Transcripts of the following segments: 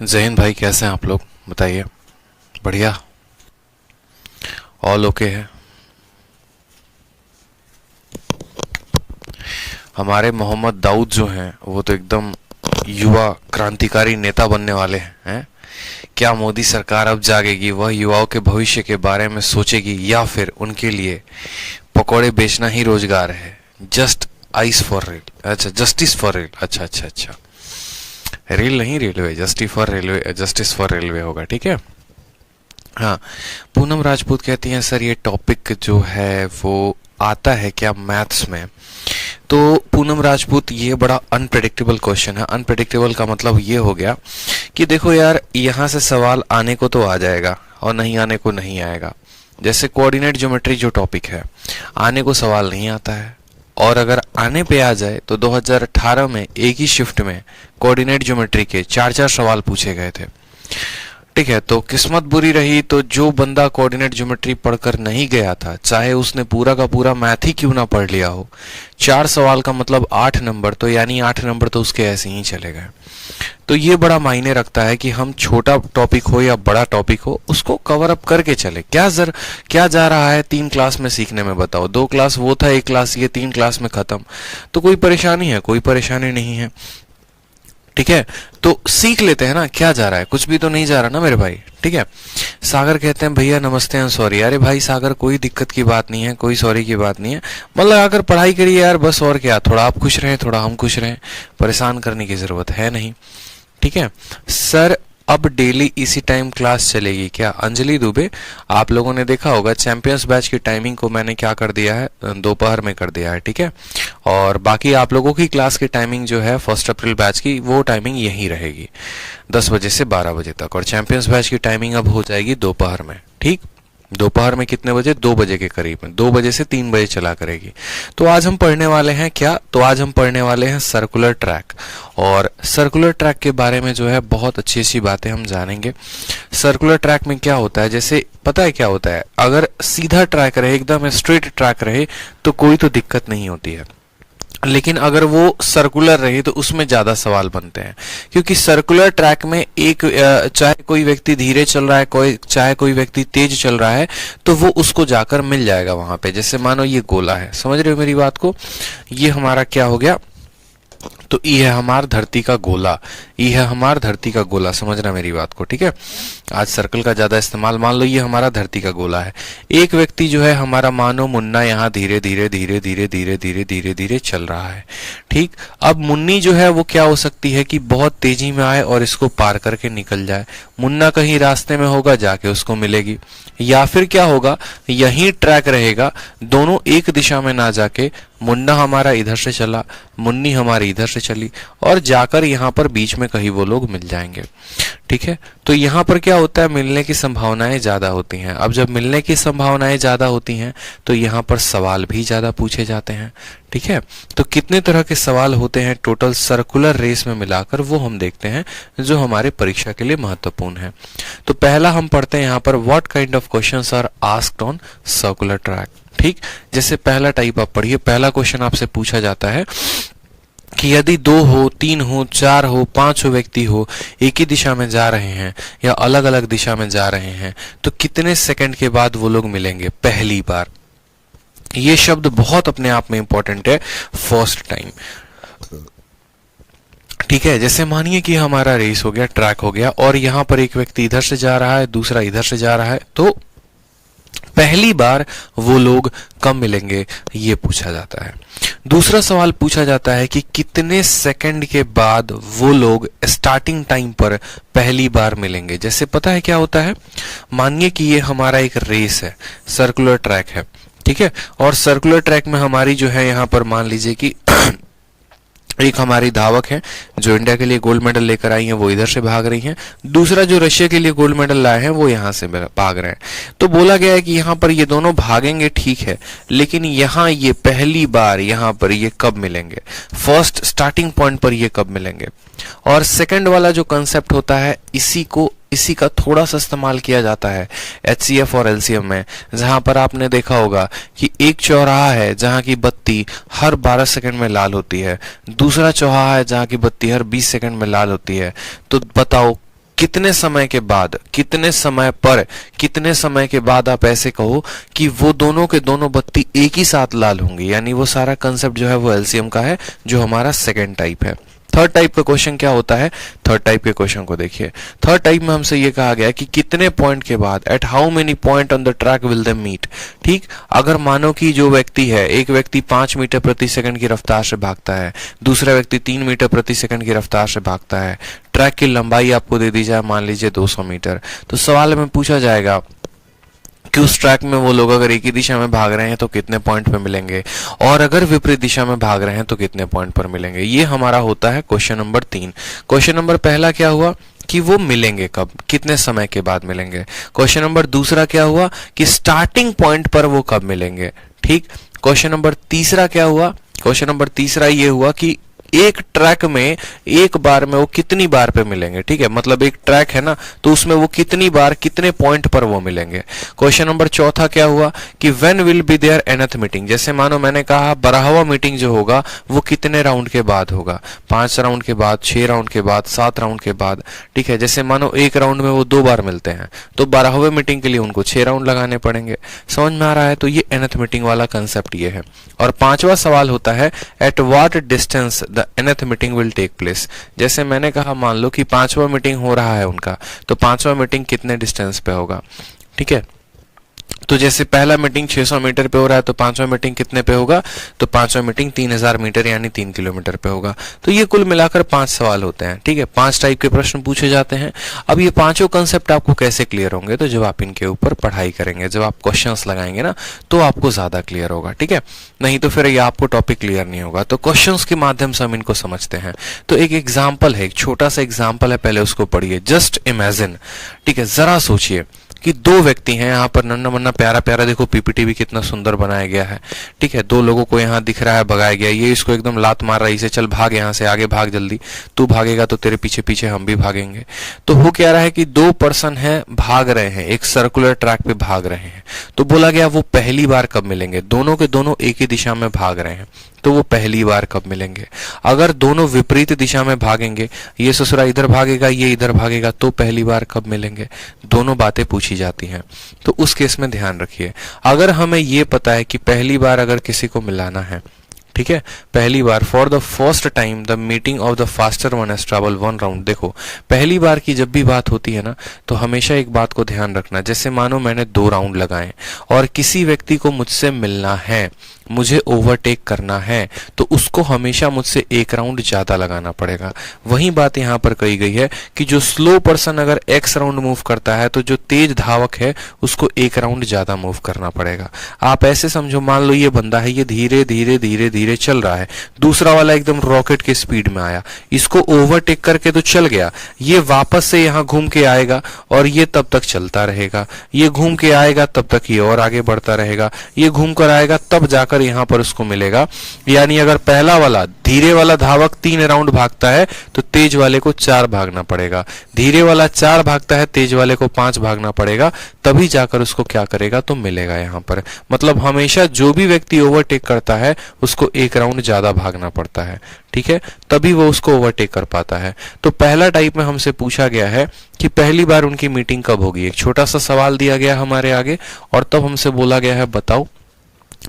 जय हिंद भाई, कैसे हैं आप लोग? बताइए। बढ़िया। ऑल ओके है। हमारे मोहम्मद दाऊद जो हैं वो तो एकदम युवा क्रांतिकारी नेता बनने वाले हैं। क्या मोदी सरकार अब जागेगी, वह युवाओं के भविष्य के बारे में सोचेगी या फिर उनके लिए पकौड़े बेचना ही रोजगार है? जस्ट आइस फॉर रेल, अच्छा जस्टिस फॉर रेल, अच्छा अच्छा अच्छा, रेल नहीं railway, justice for railway, justice for railway होगा, ठीक है। हाँ, पूनम राजपूत कहती हैं सर ये टॉपिक जो है वो आता है क्या मैथ्स में? तो पूनम राजपूत, ये बड़ा अनप्रेडिक्टेबल क्वेश्चन है। अनप्रेडिक्टेबल का मतलब ये हो गया कि देखो यार, यहाँ से सवाल आने को तो आ जाएगा और नहीं आने को नहीं आएगा। जैसे कोऑर्डिनेट ज्योमेट्री जो टॉपिक है, आने को सवाल नहीं आता है, और अगर आने पे आ जाए तो 2018 में एक ही शिफ्ट में कोऑर्डिनेट ज्योमेट्री के 4-4 सवाल पूछे गए थे, ठीक है। तो किस्मत बुरी रही तो जो बंदा कोऑर्डिनेट ज्योमेट्री पढ़कर नहीं गया था, चाहे उसने पूरा का पूरा मैथ ही क्यों ना पढ़ लिया हो, 4 सवाल का मतलब 8 नंबर, तो यानी 8 नंबर तो उसके ऐसे ही चले गए। तो ये बड़ा मायने रखता है कि हम छोटा टॉपिक हो या बड़ा टॉपिक हो, उसको कवर अप करके चले। क्या जा रहा है 3 क्लास में सीखने में, बताओ? 2 क्लास वो था, 1 क्लास ये, 3 क्लास में खत्म। तो कोई परेशानी है? कोई परेशानी नहीं है, ठीक है। तो सीख लेते हैं ना, क्या जा रहा है? कुछ भी तो नहीं जा रहा ना मेरे भाई, ठीक है। सागर कहते हैं भैया नमस्ते एंड सॉरी। अरे भाई सागर, कोई दिक्कत की बात नहीं है, कोई सॉरी की बात नहीं है। मतलब आकर पढ़ाई करिए यार, बस, और क्या। थोड़ा आप खुश रहें, थोड़ा हम खुश रहें, परेशान करने की जरूरत है नहीं, ठीक है। सर अब डेली इसी टाइम क्लास चलेगी क्या? अंजलि दुबे, आप लोगों ने देखा होगा चैंपियंस बैच की टाइमिंग को मैंने क्या कर दिया है, दोपहर में कर दिया है, ठीक है। और बाकी आप लोगों की क्लास की टाइमिंग जो है 1 अप्रैल बैच की, वो टाइमिंग यही रहेगी 10 बजे से 12 बजे तक, और चैंपियंस बैच की टाइमिंग अब हो जाएगी दोपहर में, ठीक। दोपहर में कितने बजे? 2 बजे के करीब में, 2 बजे से 3 बजे चला करेगी। तो आज हम पढ़ने वाले हैं क्या? तो आज हम पढ़ने वाले हैं सर्कुलर ट्रैक, और सर्कुलर ट्रैक के बारे में जो है बहुत अच्छी अच्छी बातें हम जानेंगे। सर्कुलर ट्रैक में क्या होता है, जैसे पता है क्या होता है, अगर सीधा ट्रैक रहे, एकदम स्ट्रेट ट्रैक रहे तो कोई तो दिक्कत नहीं होती है, लेकिन अगर वो सर्कुलर रहे तो उसमें ज्यादा सवाल बनते हैं। क्योंकि सर्कुलर ट्रैक में एक चाहे कोई व्यक्ति धीरे चल रहा है, चाहे कोई व्यक्ति तेज चल रहा है, तो वो उसको जाकर मिल जाएगा वहां पे। जैसे मानो ये गोला है, समझ रहे हो मेरी बात को? ये हमारा क्या हो गया, तो ये है हमार धरती का गोला, ये है हमार धरती का गोला, समझना मेरी बात को, ठीक है। आज सर्कल का ज्यादा इस्तेमाल, मान लो ये हमारा धरती का गोला है। एक व्यक्ति जो है हमारा, मानो मुन्ना, यहाँ धीरे धीरे धीरे धीरे धीरे धीरे धीरे धीरे चल रहा है, ठीक। अब मुन्नी जो है वो क्या हो सकती है कि बहुत तेजी में आए और इसको पार करके निकल जाए। मुन्ना कहीं रास्ते में होगा, जाके उसको मिलेगी। या फिर क्या होगा, यही ट्रैक रहेगा, दोनों एक दिशा में ना जाके, मुन्ना हमारा इधर से चला, मुन्नी हमारी इधर से चली, और जाकर यहाँ पर बीच में कहीं वो लोग मिल जाएंगे, ठीक है। तो यहाँ पर क्या होता है, मिलने की संभावनाएं ज्यादा होती हैं। अब जब मिलने की संभावनाएं ज्यादा होती हैं तो यहाँ पर सवाल भी ज्यादा पूछे जाते हैं, ठीक है। तो कितने तरह के सवाल होते हैं टोटल सर्कुलर रेस में मिलाकर, वो हम देखते हैं जो हमारे परीक्षा के लिए महत्वपूर्ण है। तो पहला हम पढ़ते हैं यहाँ पर, what kind of questions are asked on circular track, ठीक। जैसे पहला टाइप आप पढ़िए, पहला क्वेश्चन आपसे पूछा जाता है कि यदि 2 हो, 3 हो, 4 हो, 5 हो व्यक्ति हो, एक ही दिशा में जा रहे हैं या अलग अलग दिशा में जा रहे हैं, तो कितने सेकंड के बाद वो लोग मिलेंगे पहली बार? ये शब्द बहुत अपने आप में इंपॉर्टेंट है, फर्स्ट टाइम, ठीक है। जैसे मानिए कि हमारा रेस हो गया, ट्रैक हो गया, और यहां पर एक व्यक्ति इधर से जा रहा है, दूसरा इधर से जा रहा है, तो पहली बार वो लोग कब मिलेंगे, ये पूछा जाता है। दूसरा सवाल पूछा जाता है कि कितने सेकंड के बाद वो लोग स्टार्टिंग टाइम पर पहली बार मिलेंगे। जैसे पता है क्या होता है, मानिए कि ये हमारा एक रेस है, सर्कुलर ट्रैक है, ठीक है। और सर्कुलर ट्रैक में हमारी जो है यहाँ पर मान लीजिए कि एक हमारी धावक है जो इंडिया के लिए गोल्ड मेडल लेकर आई हैं, वो इधर से भाग रही हैं। दूसरा जो रशिया के लिए गोल्ड मेडल लाए हैं वो यहाँ से भाग रहे हैं। तो बोला गया है कि यहाँ पर ये दोनों भागेंगे, ठीक है, लेकिन यहाँ ये पहली बार यहाँ पर ये कब मिलेंगे, फर्स्ट स्टार्टिंग पॉइंट पर ये कब मिलेंगे। और सेकंड वाला जो कंसेप्ट होता है, इसी का थोड़ा सा इस्तेमाल किया जाता है HCF और LCM में, जहां पर आपने देखा होगा कि एक चौराहा है जहां की बत्ती हर 12 सेकंड में लाल होती है, दूसरा चौराहा है जहां की बत्ती हर 20 सेकंड में लाल होती है। तो बताओ कितने समय के बाद, कितने समय पर, कितने समय के बाद आप ऐसे कहो कि वो दोनों के दोनों बत्ती एक ही साथ लाल होंगी, यानी वो सारा कंसेप्ट जो है वो एलसीएम का है, जो हमारा सेकंड टाइप है। थर्ड टाइप का क्वेश्चन क्या होता है? थर्ड टाइप के क्वेश्चन को देखिए। थर्ड टाइप में हमसे ये कहा गया कि कितने पॉइंट के बाद, at how many point on the track will they meet. ठीक, अगर मानो कि जो व्यक्ति है, एक व्यक्ति 5 मीटर प्रति सेकंड की रफ्तार से भागता है, दूसरा व्यक्ति 3 मीटर प्रति सेकंड की रफ्तार से भागता है, ट्रैक की लंबाई आपको दे दी जाए मान लीजिए 200 मीटर, तो सवाल में पूछा जाएगा कि उस ट्रैक में वो लोग अगर एक ही दिशा में भाग रहे हैं तो कितने पॉइंट पे मिलेंगे, और अगर विपरीत दिशा में भाग रहे हैं तो कितने पॉइंट पर मिलेंगे। ये हमारा होता है क्वेश्चन नंबर 3। क्वेश्चन नंबर पहला क्या हुआ कि वो मिलेंगे कब, कितने समय के बाद मिलेंगे। क्वेश्चन नंबर दूसरा क्या हुआ कि स्टार्टिंग पॉइंट पर वो कब मिलेंगे। ठीक, क्वेश्चन नंबर तीसरा क्या हुआ? क्वेश्चन नंबर तीसरा ये हुआ कि एक ट्रैक में एक बार में वो कितनी बार पे मिलेंगे। ठीक है, मतलब एक ट्रैक है ना, तो उसमें वो कितनी बार, कितने पॉइंट पर वो मिलेंगे। क्वेश्चन नंबर चौथा क्या हुआ कि when will be there nth meeting. जैसे मानो मैंने कहा 12वां मीटिंग जो होगा वो कितने राउंड के बाद होगा, 5 राउंड के बाद, 6 राउंड के बाद, 7 राउंड के बाद। ठीक है, जैसे मानो एक राउंड में वो 2 बार मिलते हैं तो 12वें मीटिंग के लिए उनको 6 राउंड लगाने पड़ेंगे। समझ में आ रहा है? तो ये एनथ मीटिंग वाला कंसेप्ट ये है। और 5वां सवाल होता है at what distance the nth meeting will take place. जैसे मैंने कहा मान लो कि 5वां मीटिंग हो रहा है उनका, तो 5वां मीटिंग कितने डिस्टेंस पे होगा। ठीक है, तो जैसे पहला मीटिंग 600 मीटर पे हो रहा है तो 5वां मीटिंग कितने पे होगा, तो 5वां मीटिंग 3000 मीटर यानी 3 किलोमीटर पे होगा। तो ये कुल मिलाकर 5 सवाल होते हैं। ठीक है, 5 टाइप के प्रश्न पूछे जाते हैं। अब ये पांचों कंसेप्ट आपको कैसे क्लियर होंगे, तो जब आप इनके ऊपर पढ़ाई करेंगे, जब आप क्वेश्चंस लगाएंगे ना, तो आपको ज्यादा क्लियर होगा। ठीक है, नहीं तो फिर ये आपको टॉपिक क्लियर नहीं होगा। तो क्वेश्चंस के माध्यम से हम इनको समझते हैं। तो एक एग्जाम्पल है, एक छोटा सा एग्जाम्पल है, पहले उसको पढ़िए। जस्ट इमेजिन, ठीक है, जरा सोचिए कि 2 व्यक्ति हैं यहाँ पर, नन्ना मुन्ना प्यारा प्यारा, देखो पीपीटी भी कितना सुंदर बनाया गया है। ठीक है, 2 लोगों को यहाँ दिख रहा है भगाया गया, ये इसको एकदम लात मार रही है, चल भाग यहाँ से, आगे भाग जल्दी, तू भागेगा तो तेरे पीछे पीछे हम भी भागेंगे। तो हो क्या रहा है कि 2 पर्सन हैं, भाग रहे हैं, एक सर्कुलर ट्रैक पे भाग रहे हैं। तो बोला गया वो पहली बार कब मिलेंगे, दोनों के दोनों एक ही दिशा में भाग रहे हैं, तो वो पहली बार कब मिलेंगे। अगर दोनों विपरीत दिशा में भागेंगे, ये ससुरा इधर भागेगा, ये इधर भागेगा, तो पहली बार कब मिलेंगे। दोनों बातें पूछी जाती हैं। तो उस केस में ध्यान रखिए, अगर हमें ये पता है कि पहली बार अगर किसी को मिलाना है, ठीक है, पहली बार for the first time the meeting of the faster one has travel 1 round. देखो पहली बार की जब भी बात होती है ना, तो हमेशा एक बात को ध्यान रखना, जैसे मानो मैंने 2 राउंड लगाए और किसी व्यक्ति को मुझसे मिलना है, मुझे ओवरटेक करना है, तो उसको हमेशा मुझसे 1 राउंड ज्यादा लगाना पड़ेगा। वही बात यहाँ पर कही गई है कि जो स्लो पर्सन अगर x राउंड मूव करता है, तो जो तेज धावक है उसको 1 राउंड ज्यादा मूव करना पड़ेगा। आप ऐसे समझो, मान लो ये बंदा है, ये धीरे धीरे धीरे धीरे चल रहा है, दूसरा वाला एकदम रॉकेट के स्पीड में आया, इसको ओवरटेक करके तो चल गया, ये वापस से यहाँ घूम के आएगा और ये तब तक चलता रहेगा, ये घूम के आएगा तब तक ये और आगे बढ़ता रहेगा, ये घूम कर आएगा तब जाकर यहाँ पर उसको मिलेगा। यानी अगर पहला वाला धीरे वाला धावक 3 राउंड भागता है तो तेज वाले को 4 भागना पड़ेगा, धीरे वाला 4 भागता है, तेज वाले को 5 भागना पड़ेगा, तभी जाकर उसको क्या करेगा, तो मिलेगा यहाँ पर। मतलब हमेशा जो भी व्यक्ति ओवरटेक करता है उसको 1 राउंड ज्यादा भागना पड़ता है। ठीक है, तभी वो उसको ओवरटेक कर पाता है। तो पहला टाइप में हमसे पूछा गया है कि पहली बार उनकी मीटिंग कब होगी। एक छोटा सा सवाल दिया गया हमारे आगे और तब हमसे बोला गया है बताओ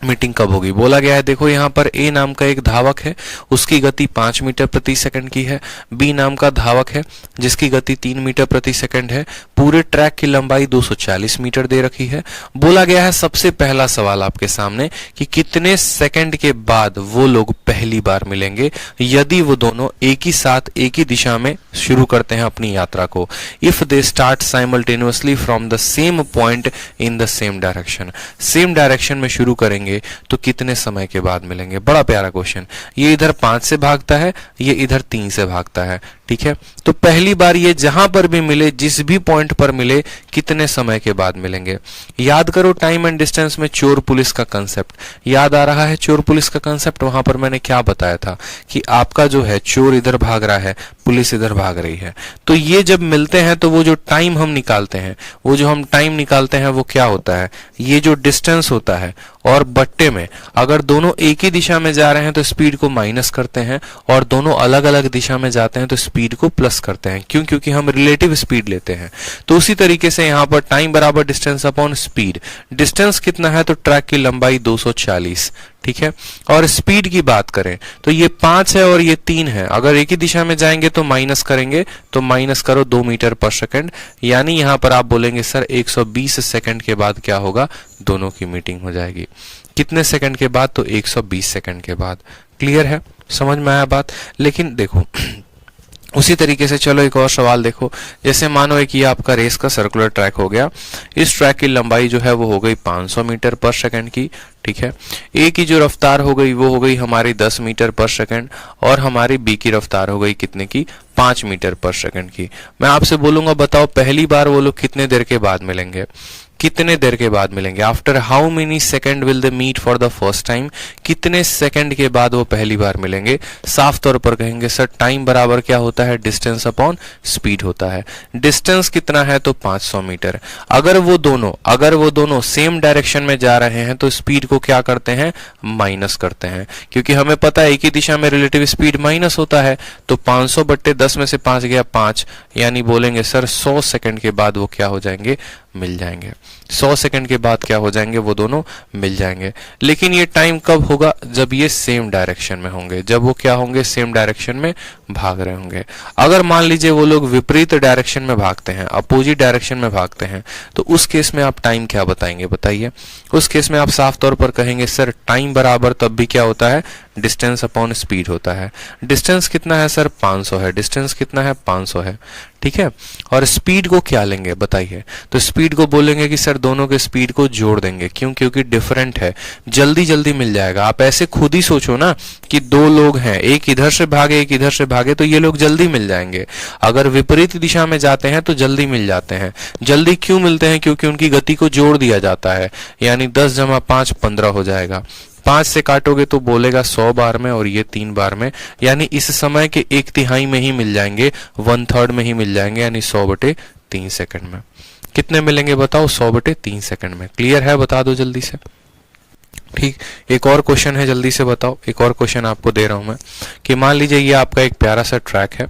मीटिंग कब होगी। बोला गया है, देखो यहाँ पर ए नाम का एक धावक है, उसकी गति 5 मीटर प्रति सेकंड की है। बी नाम का धावक है जिसकी गति 3 मीटर प्रति सेकंड है। पूरे ट्रैक की लंबाई 240 मीटर दे रखी है। बोला गया है सबसे पहला सवाल आपके सामने कि कितने सेकंड के बाद वो लोग पहली बार मिलेंगे यदि वो दोनों एक ही साथ एक ही दिशा में शुरू करते हैं अपनी यात्रा को। If they start simultaneously from the same point in the same direction, same direction में शुरू करेंगे तो कितने समय के बाद मिलेंगे। बड़ा प्यारा क्वेश्चन। ये इधर 5 से भागता है, ये इधर 3 से भागता है। ठीक है, तो पहली बार ये जहां पर भी मिले, जिस भी पॉइंट पर मिले, कितने समय के बाद मिलेंगे। याद करो टाइम एंड डिस्टेंस में चोर पुलिस का कंसेप्ट याद आ रहा है। चोर पुलिस का कंसेप्ट वहां पर मैंने क्या बताया था कि आपका जो है चोर इधर भाग रहा है, पुलिस इधर भाग रही है, तो ये जब मिलते हैं तो वो जो टाइम हम निकालते हैं, वो जो हम टाइम निकालते हैं वो क्या होता है, ये जो डिस्टेंस होता है और बट्टे में अगर दोनों एक ही दिशा में जा रहे हैं तो स्पीड को माइनस करते हैं, और दोनों अलग अलग दिशा में जाते हैं तो स्पीड को प्लस करते हैं। क्यों? क्योंकि हम रिलेटिव स्पीड लेते हैं। तो उसी तरीके से यहाँ पर टाइम बराबर डिस्टेंस अपॉन स्पीड। डिस्टेंस कितना है? तो ट्रैक की लंबाई 240, ठीक है। और स्पीड की बात करें तो ये 5 है और ये 3 है। अगर एक ही दिशा में जाएंगे तो माइनस करेंगे, तो माइनस करो 2 मीटर पर सेकंड, यानी यहां पर आप बोलेंगे सर 120 सेकंड के बाद क्या होगा? दोनों की मीटिंग हो जाएगी। कितने सेकंड के बाद? तो 120 सेकंड के बाद। क्लियर है? समझ में आया बात? लेकिन देखो उसी तरीके से चलो एक और सवाल देखो। जैसे मानो एक ये आपका रेस का सर्कुलर ट्रैक हो गया, इस ट्रैक की लंबाई जो है वो हो गई 500 मीटर पर सेकंड की, ठीक है। ए की जो रफ्तार हो गई वो हो गई हमारी 10 मीटर पर सेकंड, और हमारी बी की रफ्तार हो गई कितने की? 5 मीटर पर सेकंड की। मैं आपसे बोलूंगा बताओ पहली बार वो लोग कितने देर के बाद मिलेंगे? कितने देर के बाद मिलेंगे? After how many second will they meet for the first time? कितने सेकंड के बाद वो पहली बार मिलेंगे? साफ तौर पर कहेंगे सर टाइम बराबर क्या होता है? डिस्टेंस अपॉन स्पीड होता है। डिस्टेंस कितना है? तो 500 मीटर। अगर वो दोनों सेम डायरेक्शन में जा रहे हैं तो स्पीड को क्या करते हैं? माइनस करते हैं, क्योंकि हमें पता है एक ही दिशा में रिलेटिव स्पीड माइनस होता है। तो 500 बट्टे 10 में से 5 गया 5, यानी बोलेंगे सर 100 सेकंड के बाद वो क्या हो जाएंगे? मिल जाएंगे। 100 सेकंड के बाद क्या हो जाएंगे? वो दोनों मिल जाएंगे। लेकिन ये टाइम कब होगा? जब ये सेम डायरेक्शन में होंगे, जब वो क्या होंगे? सेम डायरेक्शन में भाग रहे होंगे। अगर मान लीजिए वो लोग विपरीत डायरेक्शन में भागते हैं, अपोजिट डायरेक्शन में भागते हैं, तो उस केस में आप टाइम क्या बताएंगे? बताइए। उस केस में आप साफ तौर पर कहेंगे सर टाइम बराबर तब भी क्या होता है? डिस्टेंस अपॉन स्पीड होता है। डिस्टेंस कितना है सर? 500 है। डिस्टेंस कितना है? 500 है, ठीक है। और स्पीड को क्या लेंगे बताइए? तो स्पीड को बोलेंगे कि सर दोनों के स्पीड को जोड़ देंगे। क्यों? क्योंकि डिफरेंट है, जल्दी जल्दी मिल जाएगा। आप ऐसे खुद ही सोचो ना कि दो लोग हैं, एक इधर से भागे एक इधर से भागे, तो ये लोग जल्दी मिल जाएंगे। अगर विपरीत दिशा में जाते हैं तो जल्दी मिल जाते हैं। जल्दी क्यों मिलते हैं? क्योंकि उनकी गति को जोड़ दिया जाता है, यानी 10 जमा 5 15 हो जाएगा। 5 से काटोगे तो बोलेगा 100 बार में, और ये 3 बार में, यानी इस समय के 1/3 में ही मिल जाएंगे, 1/3 में ही मिल जाएंगे, यानी 100/3 सेकंड में। कितने मिलेंगे बताओ? 100/3 सेकंड में। क्लियर है? बता दो जल्दी से। ठीक, एक और क्वेश्चन है, जल्दी से बताओ। एक और क्वेश्चन आपको दे रहा हूं मैं कि मान लीजिए ये आपका एक प्यारा सा ट्रैक है,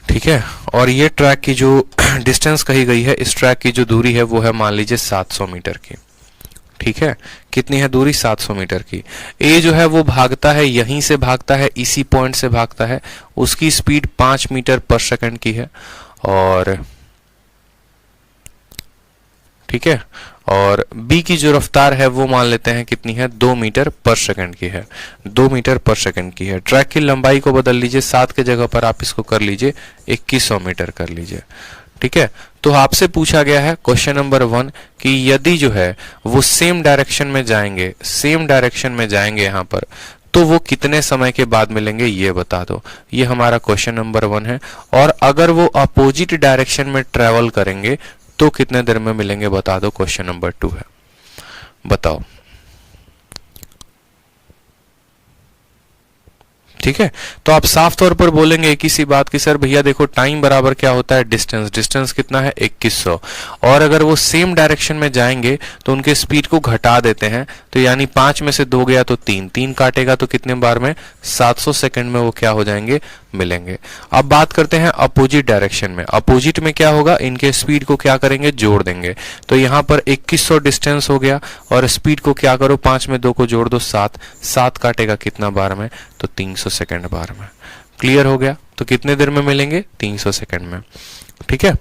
ठीक है, और ये ट्रैक की जो डिस्टेंस कही गई है, इस ट्रैक की जो दूरी है वो है मान लीजिए 700 मीटर की, ठीक है। कितनी है दूरी? 700 मीटर की। ए जो है वो भागता है, यहीं से भागता है, इसी पॉइंट से भागता है, उसकी स्पीड 5 मीटर पर सेकंड की है, और ठीक है, और बी की जो रफ्तार है वो मान लेते हैं कितनी है? 2 मीटर पर सेकंड की है। 2 मीटर पर सेकंड की है। ट्रैक की लंबाई को बदल लीजिए, 7 के जगह पर आप इसको कर लीजिए 2100 मीटर कर लीजिए, ठीक है। तो आपसे पूछा गया है क्वेश्चन नंबर 1 कि यदि जो है वो सेम डायरेक्शन में जाएंगे, यहां पर, तो वो कितने समय के बाद मिलेंगे ये बता दो। ये हमारा क्वेश्चन नंबर 1 है। और अगर वो अपोजिट डायरेक्शन में ट्रेवल करेंगे तो कितने देर में मिलेंगे बता दो। क्वेश्चन नंबर 2 है, बताओ। ठीक है, तो आप साफ तौर पर बोलेंगे एक ही सी बात कि सर भैया देखो टाइम बराबर क्या होता है? डिस्टेंस। डिस्टेंस कितना है? 2100। और अगर वो सेम डायरेक्शन में जाएंगे तो उनके स्पीड को घटा देते हैं, तो यानी 5 में से 2 गया तो 3 काटेगा तो कितने बार में? 700 सेकंड में वो क्या हो जाएंगे? मिलेंगे। अब बात करते हैं अपोजिट डायरेक्शन में। अपोजिट में क्या होगा? इनके स्पीड को क्या करेंगे? जोड़ देंगे। तो यहां पर 2100 डिस्टेंस हो गया, और स्पीड को क्या करो? 5 में 2 को जोड़ दो, 7 काटेगा कितना बार में? तो 300 सेकंड बार में। क्लियर हो गया? तो कितने देर में मिलेंगे? 300 सेकंड में, ठीक है।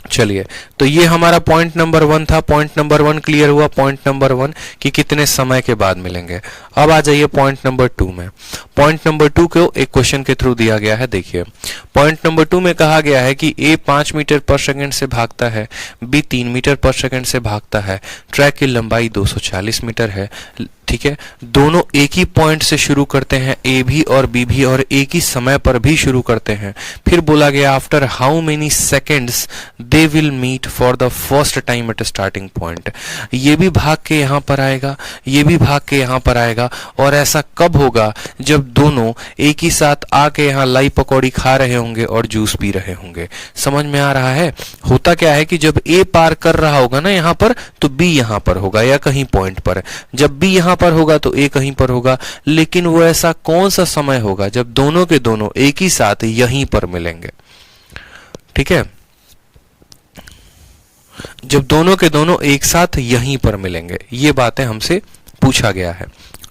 चलिए, तो ये हमारा पॉइंट नंबर 1 था। पॉइंट नंबर 1 क्लियर हुआ। पॉइंट नंबर 1 कि कितने समय के बाद मिलेंगे। अब आ जाइए पॉइंट नंबर 2 में। पॉइंट नंबर 2 को एक क्वेश्चन के थ्रू दिया गया है। देखिए, पॉइंट नंबर 2 में कहा गया है कि ए 5 मीटर पर सेकंड से भागता है, बी 3 मीटर पर सेकंड से भागता है, ट्रैक की लंबाई 240 मीटर है, ठीक है, दोनों एक ही पॉइंट से शुरू करते हैं, ए भी और बी भी, और एक ही समय पर भी शुरू करते हैं। फिर बोला गया after how many seconds they will meet for the first time at starting point. ये भी भाग के यहाँ पर आएगा, ये भी भाग के यहाँ पर आएगा, और ऐसा कब होगा जब दोनों एक ही साथ आके यहाँ लाई पकौड़ी खा रहे होंगे और जूस पी रहे होंगे। समझ में आ रहा है? होता क्या है कि जब ए पार कर रहा होगा ना यहाँ पर, तो बी यहाँ पर होगा या कहीं पॉइंट पर। जब बी यहाँ पर होगा तो ए कहीं पर होगा, लेकिन वो ऐसा कौन सा समय होगा जब दोनों के दोनों एक ही साथ यहीं पर मिलेंगे। ठीक है, जब दोनों के दोनों एक साथ यहीं पर मिलेंगे, ये बातें हमसे पूछा गया है।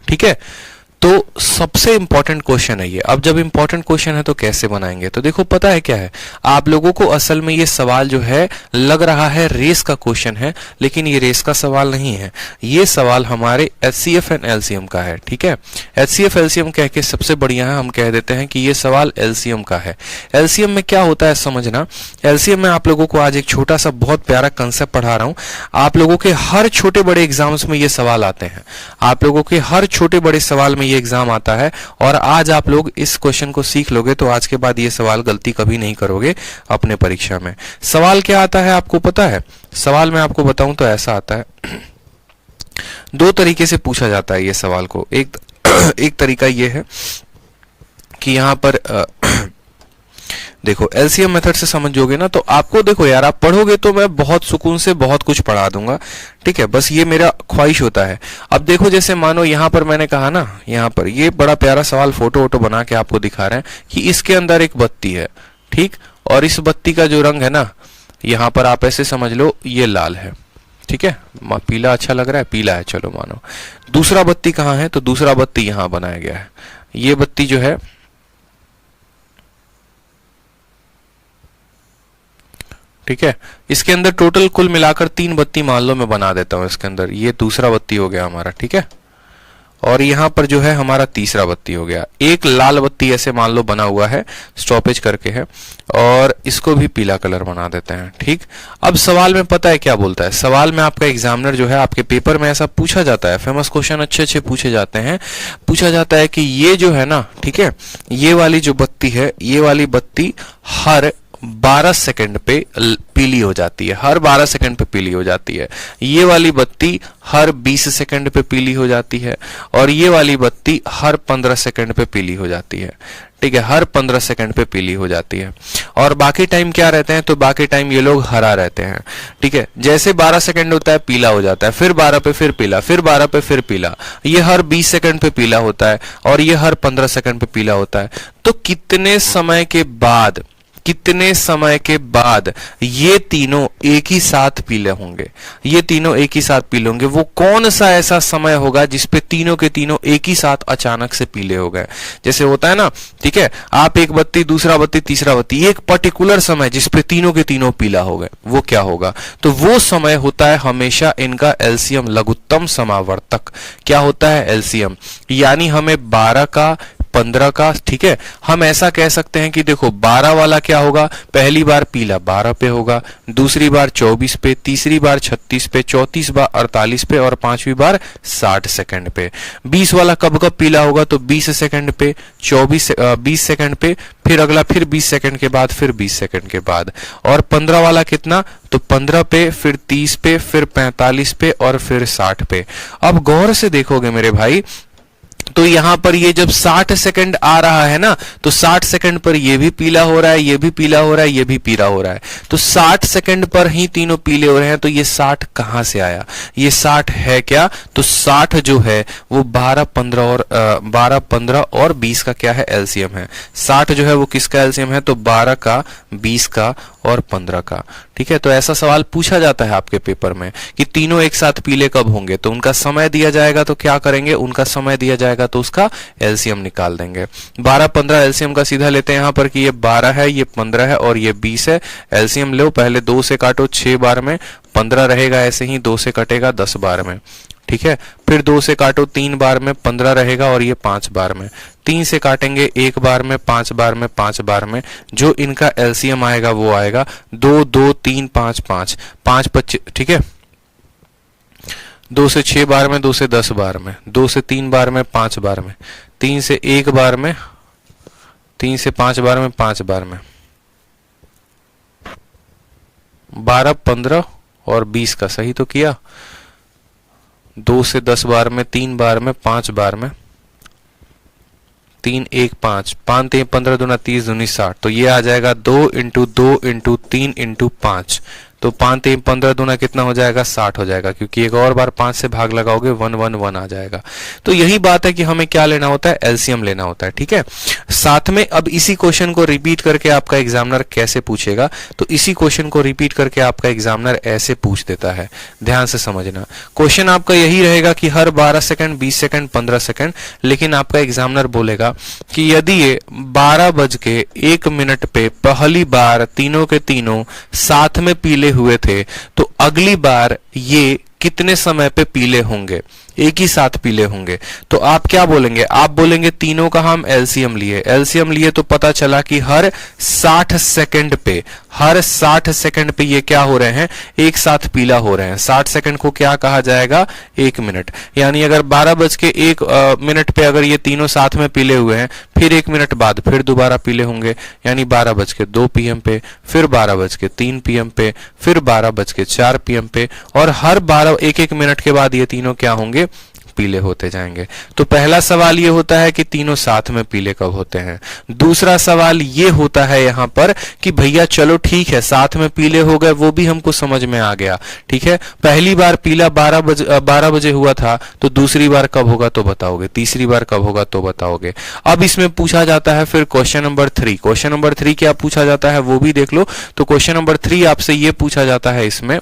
ठीक है, तो सबसे इंपॉर्टेंट क्वेश्चन है ये। अब जब इंपॉर्टेंट क्वेश्चन है तो कैसे बनाएंगे? तो देखो, पता है क्या है, आप लोगों को असल में ये सवाल जो है लग रहा है रेस का क्वेश्चन है, लेकिन ये रेस का सवाल नहीं है। ये सवाल हमारे HCF एंड LCM का है। ठीक है, HCF LCM कह के सबसे बढ़िया है, हम कह देते हैं कि ये सवाल LCM का है। LCM में क्या होता है समझना। LCM में आप लोगों को आज एक छोटा सा बहुत प्यारा कंसेप्ट पढ़ा रहा हूं। आप लोगों के हर छोटे बड़े एग्जाम्स में ये सवाल आते हैं, आप लोगों के हर छोटे बड़े सवाल में एग्जाम आता है, और आज आप लोग इस क्वेश्चन को सीख लोगे तो आज के बाद ये सवाल गलती कभी नहीं करोगे अपने परीक्षा में। सवाल क्या आता है आपको पता है? सवाल मैं आपको बताऊं तो ऐसा आता है, दो तरीके से पूछा जाता है ये सवाल को। एक तरीका ये है कि यहां पर देखो, LCM मेथड से समझोगे ना तो आपको, देखो यार, आप पढ़ोगे तो मैं बहुत सुकून से बहुत कुछ पढ़ा दूंगा। ठीक है, बस ये मेरा ख्वाहिश होता है। अब देखो, जैसे मानो यहाँ पर मैंने कहा ना, यहाँ पर ये बड़ा प्यारा सवाल फोटो वोटो बना के आपको दिखा रहे हैं कि इसके अंदर एक बत्ती है, ठीक, और इस बत्ती का जो रंग है ना, यहाँ पर आप ऐसे समझ लो ये लाल है। ठीक है, पीला अच्छा लग रहा है, पीला है, चलो मानो। दूसरा बत्ती कहाँ है? तो दूसरा बत्ती यहाँ बनाया गया है। ये बत्ती जो है, ठीक है, इसके अंदर टोटल कुल मिलाकर 3 बत्ती मान लो मैं बना देता हूं इसके अंदर। ये दूसरा बत्ती हो गया हमारा, ठीक है, और यहां पर जो है हमारा तीसरा बत्ती हो गया। एक लाल बत्ती ऐसे मान लो बना हुआ है, स्टॉपेज करके है, और इसको भी पीला कलर बना देते हैं। ठीक, अब सवाल में पता है क्या बोलता है? सवाल में आपका एग्जामिनर जो है, आपके पेपर में ऐसा पूछा जाता है, फेमस क्वेश्चन अच्छे अच्छे पूछे जाते हैं, पूछा जाता है कि ये जो है ना, ठीक है, ये वाली जो बत्ती है, ये वाली बत्ती हर 12 सेकंड पे पीली हो जाती है, हर 12 सेकंड पे पीली हो जाती है। ये वाली बत्ती हर 20 सेकंड पे पीली हो जाती है, और ये वाली बत्ती हर 15 सेकंड पे पीली हो जाती है। ठीक है, हर 15 सेकंड पे पीली हो जाती है, और बाकी टाइम क्या रहते हैं? तो बाकी टाइम ये लोग हरा रहते हैं। ठीक है, जैसे 12 सेकंड होता है पीला हो जाता है, फिर 12 पे फिर पीला, फिर 12 पे फिर पीला, ये हर 20 सेकंड पे पीला होता है, और ये हर 15 सेकंड पे पीला होता है। तो कितने समय के बाद ये तीनों एक ही साथ पीले होंगे? ये तीनों एक ही साथ पीले होंगे। वो कौन सा ऐसा समय होगा जिसपे तीनों के तीनों एक ही साथ अचानक से पीले हो गए? जैसे होता है ना, ठीक है, आप एक बत्ती, दूसरा बत्ती, तीसरा बत्ती, एक पर्टिकुलर समय जिसपे तीनों के तीनों पीला हो गए, वो क्या होगा? तो वो समय होता है हमेशा इनका LCM, लघुत्तम समावर्तक। क्या होता है? LCM, यानी हमें 12 का, 15 का, ठीक है, हम ऐसा कह सकते हैं कि देखो 12 वाला क्या होगा? पहली बार पीला 12 पे होगा, दूसरी बार 24 पे, तीसरी बार 36 पे, चौथी बार 48 पे, और पांचवी बार 60 सेकंड पे। 20 वाला कब कब पीला होगा? तो 20 सेकंड पे, 20 सेकंड पे, फिर अगला फिर 20 सेकंड के बाद, फिर 20 सेकंड के बाद। और 15 वाला कितना? तो 15 पे, फिर 30 पे, फिर 45 पे, और फिर 60 पे। अब गौर से देखोगे मेरे भाई, तो यहां पर ये जब 60 सेकंड आ रहा है ना, तो 60 सेकंड पर ये भी पीला हो रहा है, ये भी पीला हो रहा है, ये भी पीला हो रहा है। तो 60 सेकंड पर ही तीनों पीले हो रहे हैं। तो ये 60 कहां से आया? ये 60 है क्या? तो 60 जो है वो 12, 15 और 20 का क्या है? LCM है। 60 जो है वो किसका LCM है? तो 12 का, 20 का और 15 का। ठीक है, तो ऐसा सवाल पूछा जाता है आपके पेपर में कि तीनों एक साथ पीले कब होंगे? तो उनका समय दिया जाएगा, तो क्या करेंगे? उनका समय दिया जाएगा तो उसका LCM निकाल देंगे। 12, 15 LCM का सीधा लेते हैं यहाँ पर कि ये 12 है, ये 15 है और ये 20 है। LCM लो, पहले 2 से काटो 6 बार में, 15 रहेगा, ऐसे ही 2 से कटेगा 10 बार में। ठीक है, फिर 2 से काटो 3 बार में, 15 रहेगा, और ये 5 बार में। 3 से काटेंगे 1 बार में, 5 बार में, 5 बार में। जो इनका LCM आएगा वो आएगा 2, 2, 3, 5, 5, 5, 25। ठीक है, 2 से 6 बार में, 2 से 10 बार में, 2 से 3 बार में, 5 बार में, 3 से 1 बार में, 3 से 5 बार में, 5 बार में, 12, 15 और 20 का सही तो किया। 2 से 10 बार में, 3 बार में, 5 बार में, 3 1 5, 5 3 15 दूना 30 दूनी 60, तो ये आ जाएगा 2 इंटू 2 इंटू 3 इंटू 5, तो 5 3 15 दूना कितना हो जाएगा, 60 हो जाएगा, क्योंकि एक और बार 5 से भाग लगाओगे 1 1 1 आ जाएगा। तो यही बात है कि हमें क्या लेना होता है, एलसीएम लेना होता है। ठीक है, साथ में अब इसी क्वेश्चन को रिपीट करके आपका एग्जामिनर कैसे पूछेगा, तो इसी क्वेश्चन को रिपीट करके आपका एग्जामिनर ऐसे पूछ देता है। ध्यान से समझना, क्वेश्चन आपका यही रहेगा कि हर 12 सेकंड, 20 सेकंड, 15 सेकंड, लेकिन आपका एग्जामिनर बोलेगा कि यदि ये 12:01 पे पहली बार तीनों के तीनों साथ में पीले हुए थे, तो अगली बार ये कितने समय पे पीले होंगे, एक ही साथ पीले होंगे। तो आप क्या बोलेंगे, आप बोलेंगे तीनों का हम एलसीएम लिए, एलसीएम लिए तो पता चला कि हर 60 सेकंड पे, हर 60 सेकंड पे ये क्या हो रहे हैं, एक साथ पीला हो रहे हैं। 60 सेकंड को क्या कहा जाएगा, 1 मिनट। यानी अगर 12:01 पे अगर ये तीनों साथ में पीले हुए हैं, फिर 1 मिनट बाद फिर दोबारा पीले होंगे, यानी 12:02 PM पे, फिर 12:03 PM पे, फिर 12:04 PM पे, और हर 1 मिनट के बाद ये तीनों क्या होंगे, पीले होते जाएंगे। तो पहला सवाल ये होता है कि तीनों साथ में पीले कब होते हैं। दूसरा सवाल ये होता है यहां पर कि भैया चलो ठीक है, साथ में पीले हो गए, वो भी हमको समझ में आ गया। ठीक है, पहली बार पीला 12 बजे हुआ था, तो दूसरी बार कब होगा तो बताओगे, तीसरी बार कब होगा तो बताओगे। अब इसमें पूछा जाता है फिर क्वेश्चन नंबर 3। क्वेश्चन नंबर 3 क्या पूछा जाता है वो भी देख लो। तो क्वेश्चन नंबर 3 आपसे ये पूछा जाता है इसमें,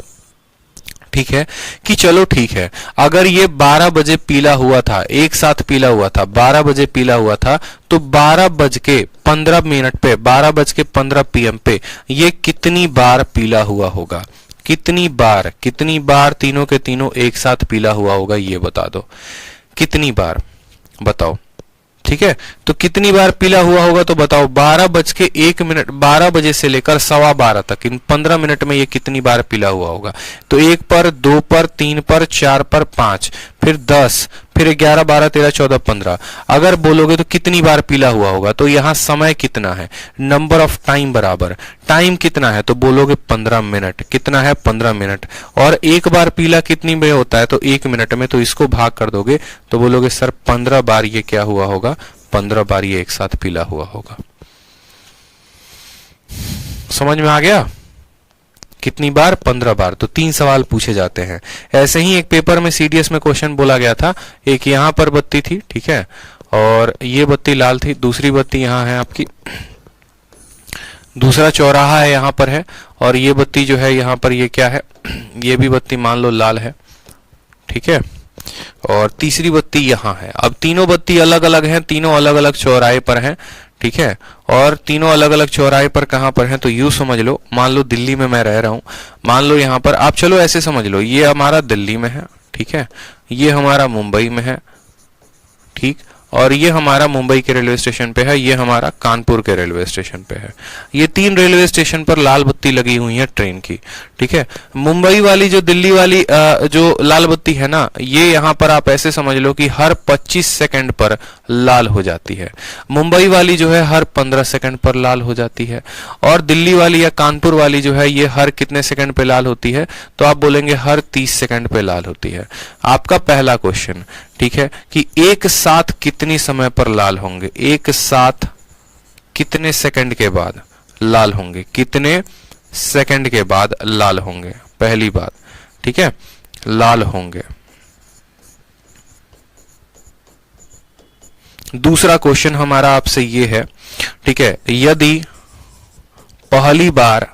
ठीक है, कि चलो ठीक है, अगर ये 12 बजे पीला हुआ था, एक साथ पीला हुआ था, 12 बजे पीला हुआ था, तो 12:15 पे, 12:15 PM पे ये कितनी बार पीला हुआ होगा, कितनी बार तीनों के तीनों एक साथ पीला हुआ होगा, ये बता दो कितनी बार, बताओ। ठीक है, तो कितनी बार पीला हुआ होगा तो बताओ। 12:01, 12 बजे से लेकर 12:15 तक, इन 15 मिनट में ये कितनी बार पीला हुआ होगा। तो 1 पर, 2 पर, 3 पर, 4 पर, 5, फिर 10, फिर 11 12 13 14 15। अगर बोलोगे तो कितनी बार पीला हुआ होगा, तो यहां समय कितना है, नंबर ऑफ टाइम बराबर टाइम कितना है, तो बोलोगे 15 मिनट। कितना है, 15 मिनट। और एक बार पीला कितनी में होता है, तो 1 मिनट में, तो इसको भाग कर दोगे तो बोलोगे सर 15 बार ये क्या हुआ होगा, 15 बार ये एक साथ पीला हुआ होगा। समझ में आ गया, कितनी बार, 15 बार। तो 3 सवाल पूछे जाते हैं। ऐसे ही एक पेपर में सीडीएस में क्वेश्चन बोला गया था, एक यहां पर बत्ती थी, ठीक है, और ये बत्ती लाल थी, दूसरी बत्ती यहां है आपकी, दूसरा चौराहा है यहां पर है, और ये बत्ती जो है यहां पर ये क्या है, ये भी बत्ती मान लो लाल है, ठीक है, और तीसरी बत्ती यहां है। अब तीनों बत्ती अलग अलग हैं, तीनों अलग अलग चौराहे पर हैं, ठीक है, और तीनों अलग अलग चौराहे पर कहां पर हैं, तो यूं समझ लो, मान लो दिल्ली में मैं रह रहा हूं, मान लो यहां पर, आप चलो ऐसे समझ लो, ये हमारा दिल्ली में है, ठीक है, ये हमारा मुंबई में है, ठीक, और ये हमारा मुंबई के रेलवे स्टेशन पे है, ये हमारा कानपुर के रेलवे स्टेशन पे है। ये 3 रेलवे स्टेशन पर लाल बत्ती लगी हुई है ट्रेन की, ठीक है। मुंबई वाली जो दिल्ली वाली जो लाल बत्ती है ना, ये यहाँ पर आप ऐसे समझ लो कि हर 25 सेकंड पर लाल हो जाती है। मुंबई वाली जो है हर 15 सेकंड पर लाल हो जाती है, और दिल्ली वाली या कानपुर वाली जो है ये हर कितने सेकंड पे लाल होती है, तो आप बोलेंगे हर 30 सेकंड पे लाल होती है। आपका पहला क्वेश्चन, ठीक है, कि एक साथ कितनी समय पर लाल होंगे, एक साथ कितने सेकंड के बाद लाल होंगे, कितने सेकंड के बाद लाल होंगे, पहली बात, ठीक है, लाल होंगे। दूसरा क्वेश्चन हमारा आपसे ये है, ठीक है, यदि पहली बार,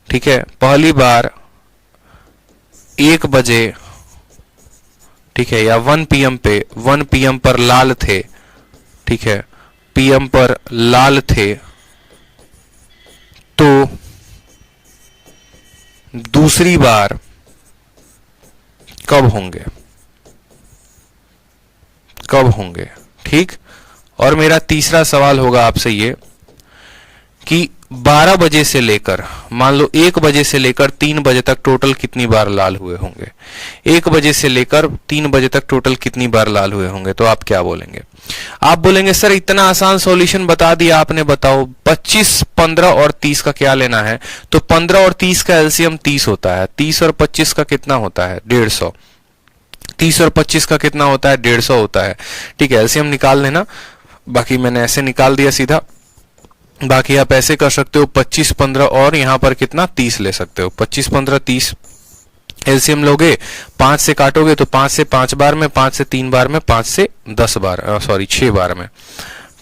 ठीक है, पहली बार 1 बजे, ठीक है, या 1 PM पे, 1 PM पर लाल थे, ठीक है, PM पर लाल थे, तो दूसरी बार कब होंगे, कब होंगे, ठीक। और मेरा तीसरा सवाल होगा आपसे ये कि 12 बजे से लेकर, मान लो 1 बजे से लेकर 3 बजे तक टोटल कितनी बार लाल हुए होंगे? 1 बजे से लेकर 3 बजे तक टोटल कितनी बार लाल हुए होंगे? तो आप क्या बोलेंगे? आप बोलेंगे सर इतना आसान सॉल्यूशन बता दिया आपने, बताओ 25, 15 और 30 का क्या लेना है? तो 15 और 30 का एलसीएम 30 होता है। 30 और 25 का कितना होता है? 150। 30 और 25 का कितना होता है? 150 होता है। ठीक है, एलसीएम निकाल लेना। बाकी मैंने ऐसे निकाल दिया सीधा। बाकी आप ऐसे कर सकते हो 25, 15 और यहाँ पर कितना 30 ले सकते हो। 25, 15, 30 एलसीएम लोगे, 5 से काटोगे तो 5 से 5 बार में, 5 से 3 बार में, 5 से 10 बार, सॉरी 6 बार में।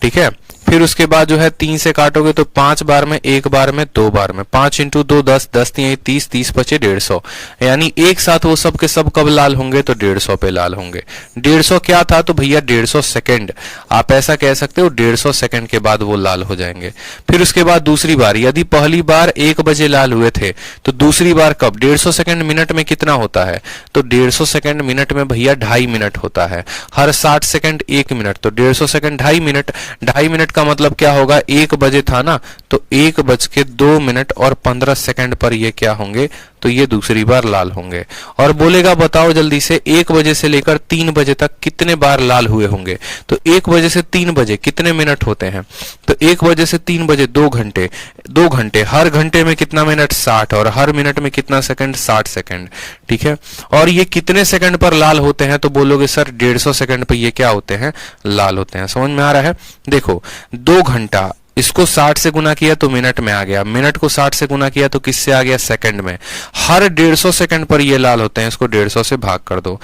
ठीक है, फिर उसके बाद जो है 3 से काटोगे तो 5 बार में, 1 बार में, 2 बार में। 5 इंटू 2 10, 10 3 30, 30 बचे 150। यानी एक साथ वो सब के सब कब लाल होंगे? तो 150 पे लाल होंगे। 150 क्या था? तो भैया 150 सेकंड। आप ऐसा कह सकते हो 150 सेकंड के बाद वो लाल हो जाएंगे। फिर उसके बाद दूसरी बार, यदि पहली बार 1 बजे लाल हुए थे तो दूसरी बार कब? 150 सेकंड मिनट में कितना होता है? तो 150 सेकंड मिनट में भैया 2.5 मिनट होता है। हर 60 सेकंड 1 मिनट, तो 150 सेकंड 2.5 मिनट। 2.5 मिनट का मतलब क्या होगा? 1 बजे था ना, तो 1:02 और 15 सेकंड पर ये क्या होंगे? तो ये दूसरी बार लाल होंगे। और बोलेगा बताओ जल्दी से 1 बजे से लेकर 3 बजे तक कितने बार लाल हुए होंगे? तो 1 बजे से 3 बजे कितने मिनट होते हैं? तो 1 बजे से 3 बजे 2 घंटे। 2 घंटे, हर घंटे में कितना मिनट? 60, और हर मिनट में कितना सेकंड? 60 सेकंड। ठीक है, और ये कितने सेकंड पर लाल होते हैं? तो बोलोगे सर 150 सेकंड पर ये क्या होते हैं? लाल होते हैं। समझ में आ रहा है? देखो 2 घंटा, इसको 60 से गुना किया तो मिनट में आ गया, मिनट को 60 से गुना किया तो किससे आ गया? सेकंड में। हर 150 सेकंड पर ये लाल होते हैं। इसको 150 से भाग कर दो।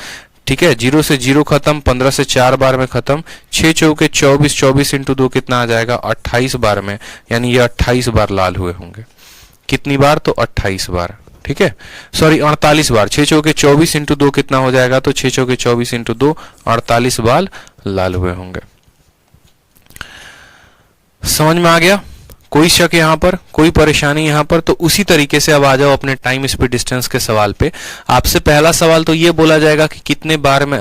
ठीक है, 0 से 0 खत्म, 15 से 4 बार में खत्म, 6 चौके 24, 24 इंटू 2 कितना आ जाएगा? 28 बार में। यानी ये 28 बार लाल हुए होंगे। कितनी बार? तो 28 बार। ठीक है, सॉरी 48 बार। 6 चौके 24 इंटू 2 कितना हो जाएगा? तो 6 चौके 24 इंटू 2 48 बार लाल हुए होंगे। समझ में आ गया? कोई शक यहां पर, कोई परेशानी यहां पर? तो उसी तरीके से अब आ जाओ अपने टाइम स्पीड डिस्टेंस के सवाल पे। आपसे पहला सवाल तो ये बोला जाएगा कि कितने बार में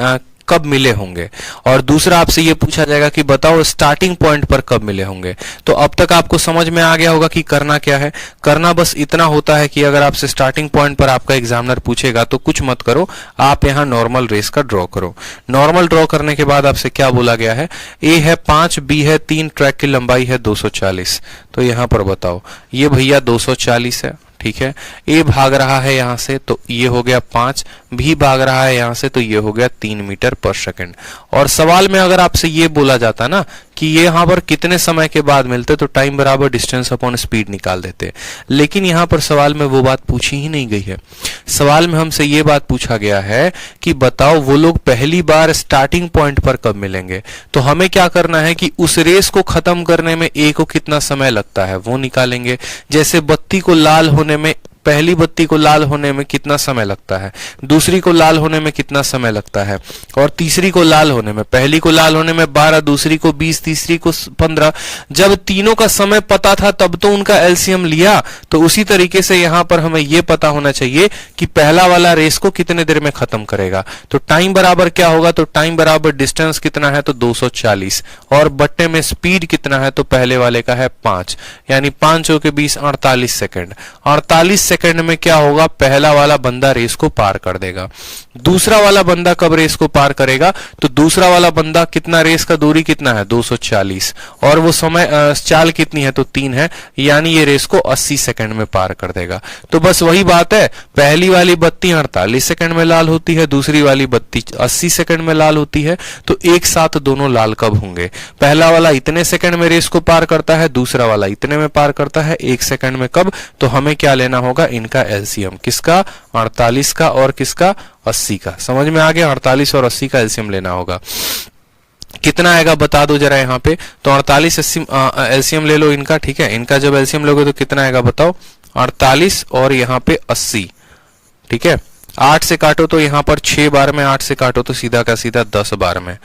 कब मिले होंगे, और दूसरा आपसे ये पूछा जाएगा कि बताओ स्टार्टिंग पॉइंट पर कब मिले होंगे। तो अब तक आपको समझ में आ गया होगा कि करना क्या है। करना बस इतना होता है कि अगर आपसे स्टार्टिंग पॉइंट पर आपका एग्जामिनर पूछेगा तो कुछ मत करो, आप यहाँ नॉर्मल रेस का ड्रॉ करो। नॉर्मल ड्रॉ करने के बाद आपसे क्या बोला गया है? ए है 5, बी है 3, ट्रैक की लंबाई है 240। तो यहाँ पर बताओ, ये भैया 240 है। ठीक है, ए भाग रहा है यहां से तो ये हो गया 5, भी भाग रहा है यहां से तो ये हो गया 3 मीटर पर सेकंड। और सवाल में अगर आपसे ये बोला जाता ना कि ये यहां पर कितने समय के बाद मिलते, तो टाइम बराबर डिस्टेंस अपॉन स्पीड निकाल देते। लेकिन यहां पर सवाल में वो बात पूछी ही नहीं गई है। सवाल में हमसे ये बात पूछा गया है कि बताओ वो लोग पहली बार स्टार्टिंग पॉइंट पर कब मिलेंगे। तो हमें क्या करना है कि उस रेस को खत्म करने में ए को कितना समय लगता है वो निकालेंगे। जैसे बत्ती को लाल होने में, पहली बत्ती को लाल होने में कितना समय लगता है, दूसरी को लाल होने में कितना समय लगता है, और तीसरी को लाल होने में, पहली को लाल होने में 12, दूसरी को 20, तीसरी को 15। जब तीनों का समय पता था तब तो उनका एलसीएम लिया। तो उसी तरीके से यहां पर हमें यह पता होना चाहिए कि पहला वाला रेस को कितने देर में खत्म करेगा। तो टाइम बराबर क्या होगा? तो टाइम बराबर डिस्टेंस कितना है? तो 240, और बट्टे में स्पीड कितना है? तो पहले वाले का है 5, यानी 5 चौके 20, 48 सेकंड। 48 सेकंड में क्या होगा? पहला वाला बंदा रेस को पार कर देगा। दूसरा वाला बंदा कब रेस को पार करेगा? तो दूसरा वाला बंदा कितना, रेस का दूरी कितना है? 240, और वो समय चाल कितनी है? तो 3 है, यानी ये रेस को 80 सेकंड में पार कर देगा। तो बस वही बात है, पहली वाली बत्ती 48 सेकंड में लाल होती है, दूसरी वाली बत्ती 80 सेकंड में लाल होती है। तो एक साथ दोनों लाल कब होंगे? पहला वाला इतने सेकंड में रेस को पार करता है, दूसरा वाला इतने में पार करता है, 1 सेकंड में कब? तो हमें क्या लेना होगा? इनका एलसीएम। किसका? 48 का और किसका? 80 का। समझ में आ गया? 48 और 80 का एलसीएम लेना होगा। कितना आएगा बता दो जरा यहाँ पे। तो 48 एलसीएम ले लो इनका। ठीक है, इनका जब एलसीएम लोगे तो कितना आएगा बताओ? 48 और यहाँ पे 80। ठीक है, 8 से काटो तो यहाँ पर 6 बार में, 8 से काटो तो सीधा का सीधा 10 बार में।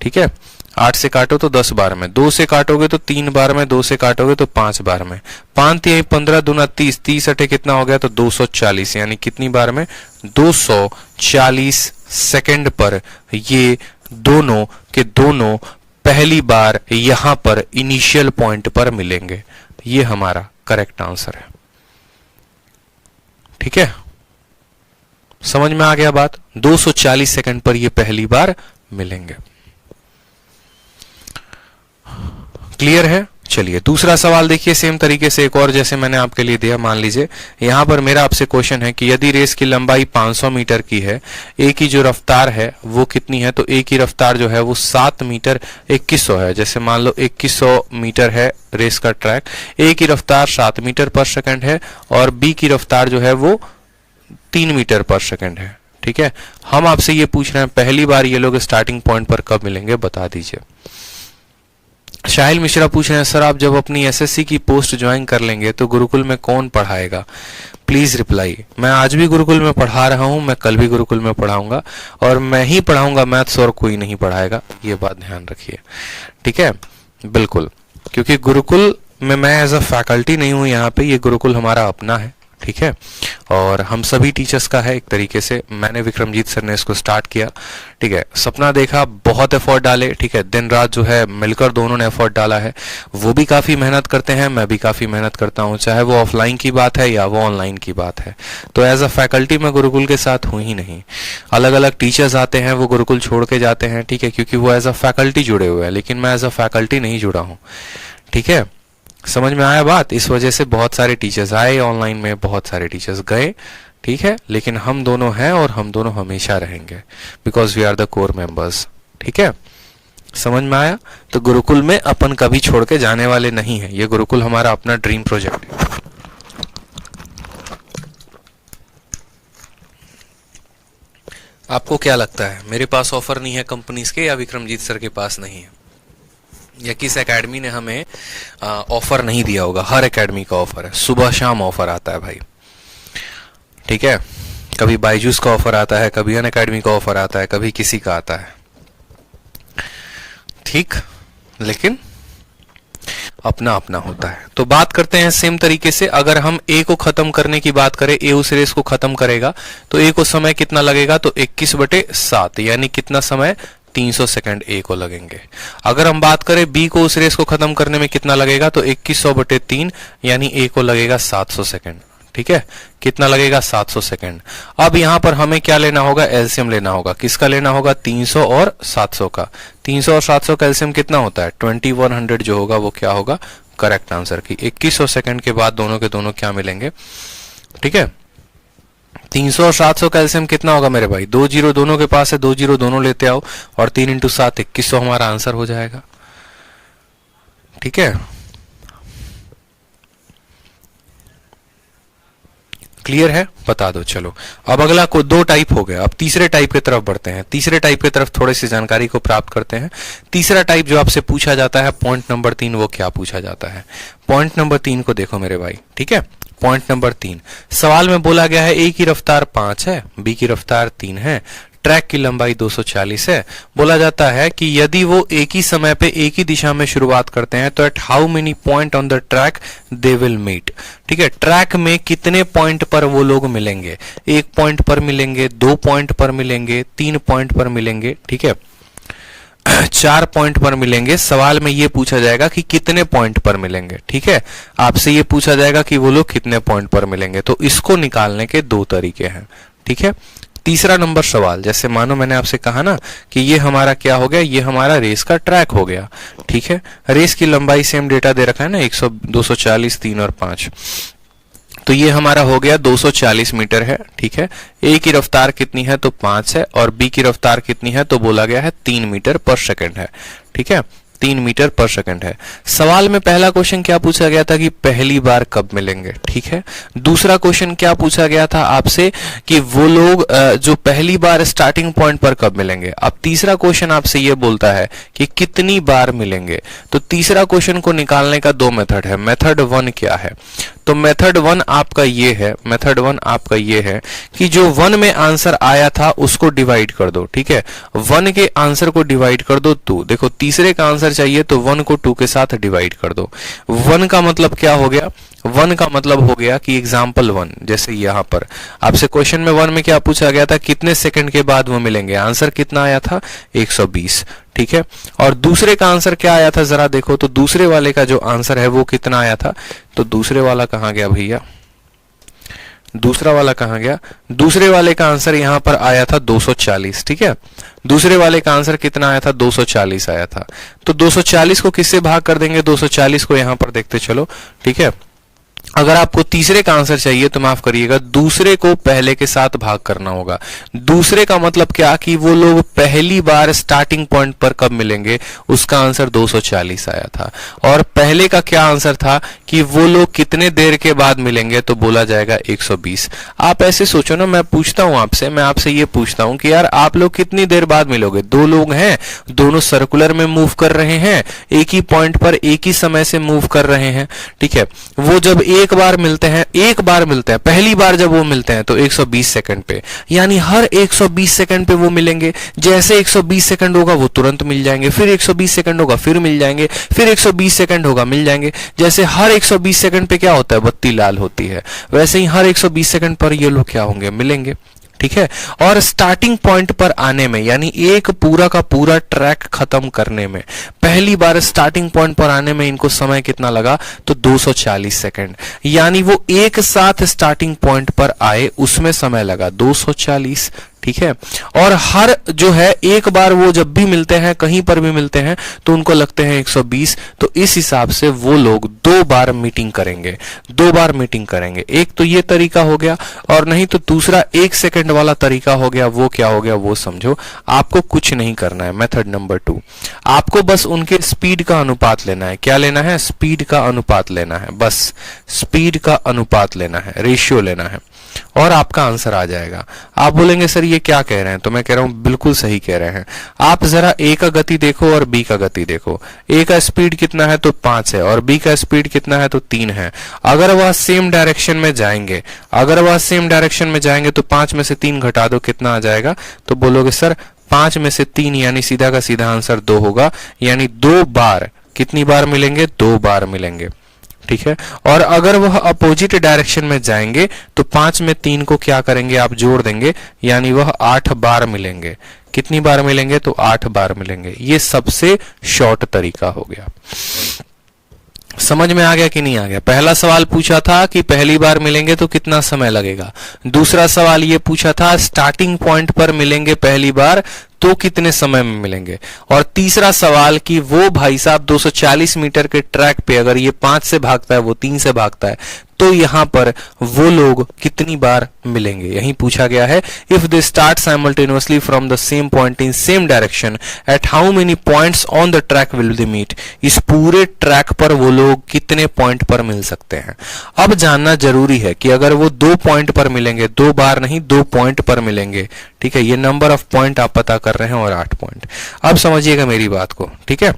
ठीक है, 8 से काटो तो 10 बार में, 2 से काटोगे तो 3 बार में, 2 से काटोगे तो 5 बार में, 5 3 15 दूना 30, 30 अटे कितना हो गया? तो 240, यानी कितनी बार में? 240 सेकंड पर ये दोनों के दोनों पहली बार यहां पर इनिशियल पॉइंट पर मिलेंगे। ये हमारा करेक्ट आंसर है। ठीक है, समझ में आ गया बात। 240 सेकंड पर ये पहली बार मिलेंगे। क्लियर है? चलिए दूसरा सवाल देखिए सेम तरीके से, एक और जैसे मैंने आपके लिए दिया। मान लीजिए यहां पर मेरा आपसे क्वेश्चन है कि यदि रेस की लंबाई 500 मीटर की है, ए की जो रफ्तार है वो कितनी है, तो ए की रफ्तार जो है वो 7 मीटर 2100 है। जैसे मान लो 2100 मीटर है रेस का ट्रैक, ए की रफ्तार 7 मीटर पर सेकंड है और बी की रफ्तार जो है वो 3 मीटर पर सेकंड है। ठीक है, हम आपसे ये पूछ रहे हैं पहली बार ये लोग स्टार्टिंग पॉइंट पर कब मिलेंगे, बता दीजिए। शाहिल मिश्रा पूछ रहे हैं सर आप जब अपनी एसएससी की पोस्ट ज्वाइन कर लेंगे तो गुरुकुल में कौन पढ़ाएगा, प्लीज रिप्लाई। मैं आज भी गुरुकुल में पढ़ा रहा हूं, मैं कल भी गुरुकुल में पढ़ाऊंगा और मैं ही पढ़ाऊंगा मैथ्स, और कोई नहीं पढ़ाएगा, ये बात ध्यान रखिए। ठीक है, बिल्कुल, क्योंकि गुरुकुल में मैं एज अ फैकल्टी नहीं हूं यहाँ पे, ये गुरुकुल हमारा अपना है। ठीक है, और हम सभी टीचर्स का है एक तरीके से। मैंने विक्रमजीत सर ने इसको स्टार्ट किया। ठीक है, सपना देखा, बहुत एफर्ट डाले। ठीक है, दिन रात जो है मिलकर दोनों ने एफर्ट डाला है। वो भी काफी मेहनत करते हैं, मैं भी काफी मेहनत करता हूं, चाहे वो ऑफलाइन की बात है या वो ऑनलाइन की बात है। तो एज अ फैकल्टी मैं गुरुकुल के साथ हूं ही नहीं। अलग अलग टीचर्स आते हैं, वो गुरुकुल छोड़ के जाते हैं। ठीक है, क्योंकि वो एज अ फैकल्टी जुड़े हुए हैं, लेकिन मैं एज अ फैकल्टी नहीं जुड़ा हूं। ठीक है, समझ में आया बात। इस वजह से बहुत सारे टीचर्स आए ऑनलाइन में, बहुत सारे टीचर्स गए। ठीक है, लेकिन हम दोनों हैं और हम दोनों हमेशा रहेंगे, because we are the core members. ठीक है, समझ में आया। तो गुरुकुल में अपन कभी छोड़ के जाने वाले नहीं है, ये गुरुकुल हमारा अपना ड्रीम प्रोजेक्ट है। आपको क्या लगता है, मेरे पास ऑफर नहीं है कंपनीज के, या विक्रमजीत सर के पास नहीं है, या किस एकेडमी ने हमें ऑफर नहीं दिया होगा? हर एकेडमी का ऑफर है, सुबह शाम ऑफर आता है भाई। ठीक है, कभी बायजूस का ऑफर आता है, कभी अन एकेडमी का ऑफर आता है, कभी किसी का आता है। ठीक, लेकिन अपना अपना होता है। तो बात करते हैं सेम तरीके से, अगर हम ए को खत्म करने की बात करें, ए उस रेस को खत्म करेगा तो ए को समय कितना लगेगा, तो 21/7 यानी कितना समय, 300 सेकंड ए को लगेंगे। अगर हम बात करें बी को उस रेस को खत्म करने में कितना लगेगा, तो 2100/3 यानी ए को लगेगा 700 सेकंड। ठीक है, कितना लगेगा, 700 सेकंड। अब यहां पर हमें क्या लेना होगा, एलसीएम लेना होगा। किसका लेना होगा, 300 और 700 का। 300 और 700 का एलसीएम कितना होता है, 2100 जो होगा वो क्या होगा, करेक्ट आंसर की। 2100 सेकंड के बाद दोनों के दोनों क्या मिलेंगे। ठीक है, 300 और 700 का एलसीएम कितना होगा मेरे भाई, 2 जीरो दोनों के पास है, 2 जीरो दोनों लेते आओ और 3 × 7 2100 हमारा आंसर हो जाएगा। ठीक है, क्लियर है, बता दो। चलो अब अगला को 2 टाइप हो गया, अब तीसरे टाइप की तरफ बढ़ते हैं। तीसरे टाइप की तरफ थोड़ी सी जानकारी को प्राप्त करते हैं। तीसरा टाइप जो आपसे पूछा जाता है, पॉइंट नंबर 3, वो क्या पूछा जाता है। पॉइंट नंबर 3 को देखो मेरे भाई। ठीक है, पॉइंट नंबर 3, सवाल में बोला गया है ए की रफ्तार 5 है, बी की रफ्तार 3 है, ट्रैक की लंबाई 240 है। बोला जाता है कि यदि वो एक ही समय पे एक ही दिशा में शुरुआत करते हैं तो at how many point on the track they will meet. ठीक है, ट्रैक में कितने पॉइंट पर वो लोग मिलेंगे, 1 पॉइंट पर मिलेंगे, 2 पॉइंट पर मिलेंगे, 3 पॉइंट पर मिलेंगे, ठीक है, 4 पॉइंट पर मिलेंगे। सवाल में ये पूछा जाएगा कि कितने पॉइंट पर मिलेंगे। ठीक है, आपसे ये पूछा जाएगा कि वो लोग कितने पॉइंट पर मिलेंगे। तो इसको निकालने के 2 तरीके हैं। ठीक है, तीसरा नंबर सवाल, जैसे मानो मैंने आपसे कहा ना कि ये हमारा क्या हो गया, ये हमारा रेस का ट्रैक हो गया। ठीक है, रेस की लंबाई सेम डेटा दे रखा है ना, 100, 240, 3 और 5, तो ये हमारा हो गया 240 मीटर है। ठीक है, ए की रफ्तार कितनी है, तो 5 है, और बी की रफ्तार कितनी है, तो बोला गया है 3 मीटर पर सेकंड है। ठीक है, 3 मीटर पर सेकंड है। सवाल में पहला क्वेश्चन क्या पूछा गया था कि पहली बार कब मिलेंगे। ठीक है, दूसरा क्वेश्चन क्या पूछा गया था आपसे कि वो लोग जो पहली बार स्टार्टिंग पॉइंट पर कब मिलेंगे। अब तीसरा क्वेश्चन आपसे ये बोलता है कि कितनी बार मिलेंगे। तो तीसरा क्वेश्चन को निकालने का 2 मेथड है। मेथड 1 क्या है, तो मेथड 1 आपका ये है, मेथड 1 आपका ये है कि जो 1 में आंसर आया था उसको डिवाइड कर दो। ठीक है, 1 के आंसर को डिवाइड कर दो 2। देखो तीसरे का आंसर आंसर चाहिए तो 1 को 2 के साथ डिवाइड कर दो। 1 का मतलब क्या हो गया? 1 का मतलब हो गया कि एग्जाम्पल 1, जैसे यहां पर आपसे क्वेश्चन में 1 में क्या पूछा गया था, कितने सेकंड के बाद वो मिलेंगे, आंसर कितना आया था 120, ठीक है। और दूसरे का आंसर क्या आया था जरा देखो, तो दूसरे वाले का जो आंसर है वो कितना आया था, तो दूसरे वाला कहां गया भैया, दूसरा वाला कहां गया, दूसरे वाले का आंसर यहां पर आया था 240, ठीक है। दूसरे वाले का आंसर कितना आया था, 240 आया था। तो 240 को किससे भाग कर देंगे, 240 को यहां पर देखते चलो, ठीक है। अगर आपको तीसरे का आंसर चाहिए तो माफ करिएगा, दूसरे को पहले के साथ भाग करना होगा। दूसरे का मतलब क्या कि वो लोग पहली बार स्टार्टिंग पॉइंट पर कब मिलेंगे, उसका आंसर 240 आया था। और पहले का क्या आंसर था कि वो लोग कितने देर के बाद मिलेंगे, तो बोला जाएगा 120। आप ऐसे सोचो ना, मैं पूछता हूं आपसे, मैं आपसे ये पूछता हूं कि यार आप लोग कितनी देर बाद मिलोगे, दो लोग हैं, दोनों सर्कुलर में मूव कर रहे हैं, एक ही पॉइंट पर एक ही समय से मूव कर रहे हैं, ठीक है। वो जब एक बार मिलते हैं, पहली बार जब वो मिलते हैं तो 120 सेकंड पे, यानी हर 120 सेकंड पे वो मिलेंगे। जैसे 120 सेकंड होगा वो तुरंत मिल जाएंगे, फिर 120 सेकंड होगा फिर मिल जाएंगे, फिर 120 सेकंड होगा मिल जाएंगे। जैसे हर 120 सेकंड पे क्या होता है, बत्ती लाल होती है, वैसे ही हर 120 सेकंड पर ये लोग क्या होंगे, मिलेंगे, ठीक है। और स्टार्टिंग पॉइंट पर आने में, यानी एक पूरा का पूरा ट्रैक खत्म करने में, पहली बार स्टार्टिंग पॉइंट पर आने में इनको समय कितना लगा, तो 240 सेकंड। यानी वो एक साथ स्टार्टिंग पॉइंट पर आए, उसमें समय लगा 240, ठीक है। और हर जो है एक बार वो जब भी मिलते हैं, कहीं पर भी मिलते हैं, तो उनको लगते हैं 120। तो इस हिसाब से वो लोग 2 बार मीटिंग करेंगे, 2 बार मीटिंग करेंगे। एक तो ये तरीका हो गया, और नहीं तो दूसरा 1 सेकंड वाला तरीका हो गया। वो क्या हो गया वो समझो, आपको कुछ नहीं करना है। मेथड नंबर 2, आपको बस उनके स्पीड का अनुपात लेना है। क्या लेना है, स्पीड का अनुपात लेना है, बस स्पीड का अनुपात लेना है, रेशियो लेना है, और आपका आंसर आ जाएगा। आप बोलेंगे सर ये क्या कह रहे हैं, तो मैं कह रहा हूं बिल्कुल सही कह रहे हैं। आप जरा ए का गति देखो और बी का गति देखो। ए का स्पीड कितना है, तो 5 है, और बी का स्पीड कितना है, तो 3 है। अगर वह सेम डायरेक्शन में जाएंगे, तो 5 में से 3 घटा दो, कितना आ जाएगा, तो बोलोगे सर 5 में से 3 यानी सीधा का सीधा आंसर 2 होगा। यानी 2 बार, कितनी बार मिलेंगे, 2 बार मिलेंगे, ठीक है। और अगर वह अपोजिट डायरेक्शन में जाएंगे तो 5 में 3 को क्या करेंगे, आप जोड़ देंगे, यानी वह 8 बार मिलेंगे। कितनी बार मिलेंगे, तो 8 बार मिलेंगे। ये सबसे शॉर्ट तरीका हो गया। समझ में आ गया कि नहीं आ गया? पहला सवाल पूछा था कि पहली बार मिलेंगे तो कितना समय लगेगा। दूसरा सवाल ये पूछा था स्टार्टिंग पॉइंट पर मिलेंगे पहली बार तो कितने समय में मिलेंगे। और तीसरा सवाल कि वो भाई साहब 240 मीटर के ट्रैक पे अगर ये 5 से भागता है, वो 3 से भागता है, तो यहां पर वो लोग कितनी बार मिलेंगे, यही पूछा गया है। If they start simultaneously from the same point in same direction, at how many points on the track will they meet. इस पूरे ट्रैक पर वो लोग कितने पॉइंट पर मिल सकते हैं। अब जानना जरूरी है कि अगर वो 2 पॉइंट पर मिलेंगे, 2 बार नहीं 2 पॉइंट पर मिलेंगे, ठीक है। ये नंबर ऑफ पॉइंट आप पता कर रहे हैं, और 8 पॉइंट। अब समझिएगा मेरी बात को, ठीक है।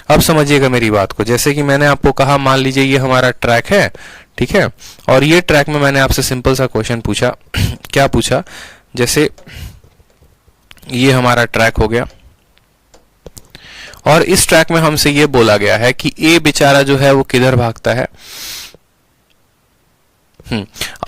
अब समझिएगा मेरी बात को, जैसे कि मैंने आपको कहा, मान लीजिए ये हमारा ट्रैक है, ठीक है। और ये ट्रैक में मैंने आपसे सिंपल सा क्वेश्चन पूछा क्या पूछा, जैसे ये हमारा ट्रैक हो गया, और इस ट्रैक में हमसे ये बोला गया है कि ए बेचारा जो है वो किधर भागता है।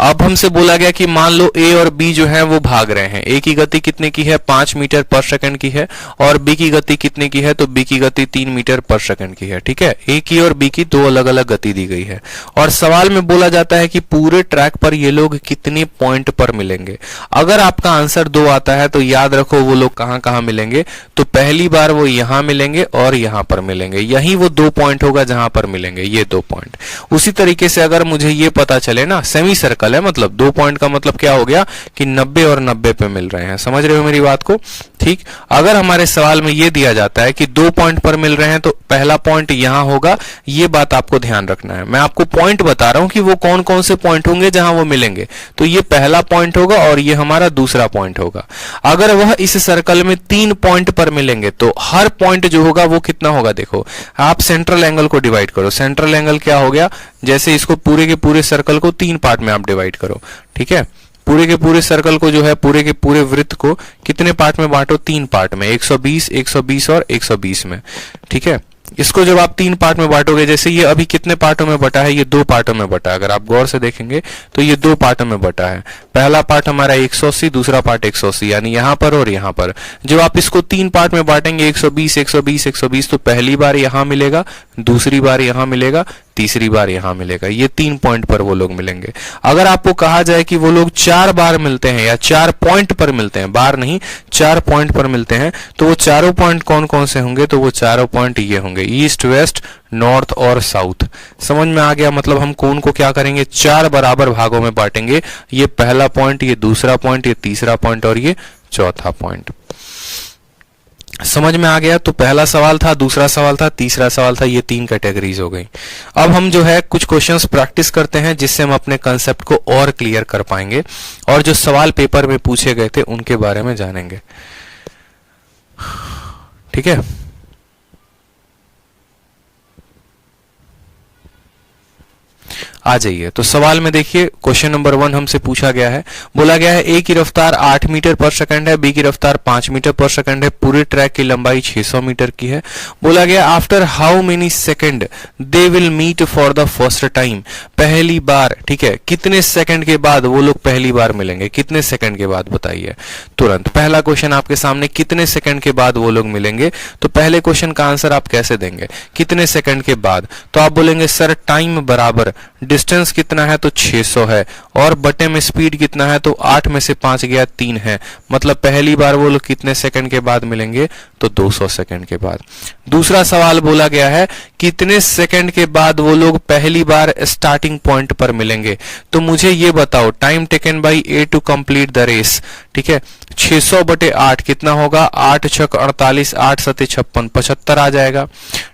अब हमसे बोला गया कि मान लो ए और बी जो है वो भाग रहे हैं। ए की गति कितने की है, 5 मीटर पर सेकंड की है, और बी की गति कितने की है, तो बी की गति 3 मीटर पर सेकंड की है, ठीक है। ए की और बी की 2 अलग अलग गति दी गई है, और सवाल में बोला जाता है कि पूरे ट्रैक पर ये लोग कितने पॉइंट पर मिलेंगे। अगर आपका आंसर 2 आता है तो याद रखो वो लोग कहां कहां मिलेंगे, तो पहली बार वो यहां मिलेंगे और यहां पर मिलेंगे। यही वो 2 पॉइंट होगा जहां पर मिलेंगे, ये 2 पॉइंट। उसी तरीके से अगर मुझे ये पता चले ना, सेमी सर्कल है, मतलब 2 पॉइंट का मतलब क्या हो गया कि 90 और 90 पे मिल रहे हैं। समझ रहे हो मेरी बात को, ठीक। अगर हमारे सवाल में ये दिया जाता है कि 2 पॉइंट पर मिल रहे हैं तो पहला पॉइंट यहां होगा, ये बात आपको ध्यान रखना है। मैं आपको पॉइंट बता रहा हूं कि वो कौन कौन से पॉइंट होंगे जहां वो मिलेंगे, तो ये पहला पॉइंट होगा और ये हमारा दूसरा पॉइंट होगा। अगर वह इस सर्कल में 3 पॉइंट पर मिलेंगे तो हर पॉइंट जो होगा वो कितना होगा, देखो आप सेंट्रल एंगल को डिवाइड करो। सेंट्रल एंगल क्या हो गया, जैसे इसको पूरे के पूरे सर्कल को 3 पार्ट में आप डिवाइड करो, ठीक है। पूरे के पूरे सर्कल को जो है, पूरे के पूरे वृत्त को कितने पार्ट में बांटो, 3 पार्ट में, 120, 120 और 120 में, ठीक है। इसको जब आप 3 पार्ट में बांटोगे, जैसे ये अभी कितने पार्टों में बटा है, ये 2 पार्टों में बटा है। अगर आप गौर से देखेंगे तो ये 2 पार्टों में बटा है। पहला पार्ट हमारा 180, दूसरा पार्ट 180, यानी यहां पर और यहां पर। जब आप इसको 3 पार्ट में बांटेंगे 120 120 120, तो पहली बार यहां मिलेगा, दूसरी बार यहां मिलेगा, तीसरी बार यहां मिलेगा। ये 3 पॉइंट पर वो लोग मिलेंगे। अगर आपको कहा जाए कि वो लोग 4 बार मिलते हैं या 4 पॉइंट पर मिलते हैं, बार नहीं 4 पॉइंट पर मिलते हैं, तो वो चारों पॉइंट कौन कौन से होंगे? तो वो चारों पॉइंट ये होंगे, ईस्ट, वेस्ट, नॉर्थ और साउथ। समझ में आ गया? मतलब हम कोण को क्या करेंगे? 4 बराबर भागों में बांटेंगे। ये पहला पॉइंट, ये दूसरा पॉइंट, ये तीसरा पॉइंट और ये चौथा पॉइंट। समझ में आ गया? तो पहला सवाल था, दूसरा सवाल था, तीसरा सवाल था, ये 3 कैटेगरीज हो गई। अब हम जो है कुछ क्वेश्चंस प्रैक्टिस करते हैं, जिससे हम अपने कंसेप्ट को और क्लियर कर पाएंगे और जो सवाल पेपर में पूछे गए थे उनके बारे में जानेंगे। ठीक है, आ जाइए। तो सवाल में देखिए, क्वेश्चन नंबर 1 हमसे पूछा गया है, बोला गया है ए की रफ्तार 8 मीटर पर सेकंड है, बी की रफ्तार 5 मीटर पर सेकंड है, पूरे ट्रैक की लंबाई 600 मीटर की है। बोला गया after how many second they will meet for the first time, पहली बार, ठीक है, कितने सेकंड के बाद वो लोग पहली बार मिलेंगे, कितने सेकंड के बाद बताइए तुरंत। पहला क्वेश्चन आपके सामने, कितने सेकंड के बाद वो लोग मिलेंगे। तो पहले क्वेश्चन का आंसर आप कैसे देंगे, कितने सेकंड के बाद? तो आप बोलेंगे सर टाइम बराबर डिस्टेंस कितना है, तो 600 है, और बटे में स्पीड कितना है, तो 8 में से 5 गया 3 है। मतलब पहली बार वो लोग कितने सेकंड के बाद मिलेंगे, तो 200 सेकंड के बाद। दूसरा सवाल बोला गया है कितने सेकंड के बाद वो लोग पहली बार स्टार्टिंग पॉइंट पर मिलेंगे। तो मुझे ये बताओ, time taken by A to complete the race, ठीक है, 600 बटे 8 कितना होगा? 8 छक 48, 8 सते 56, 75 आ जाएगा।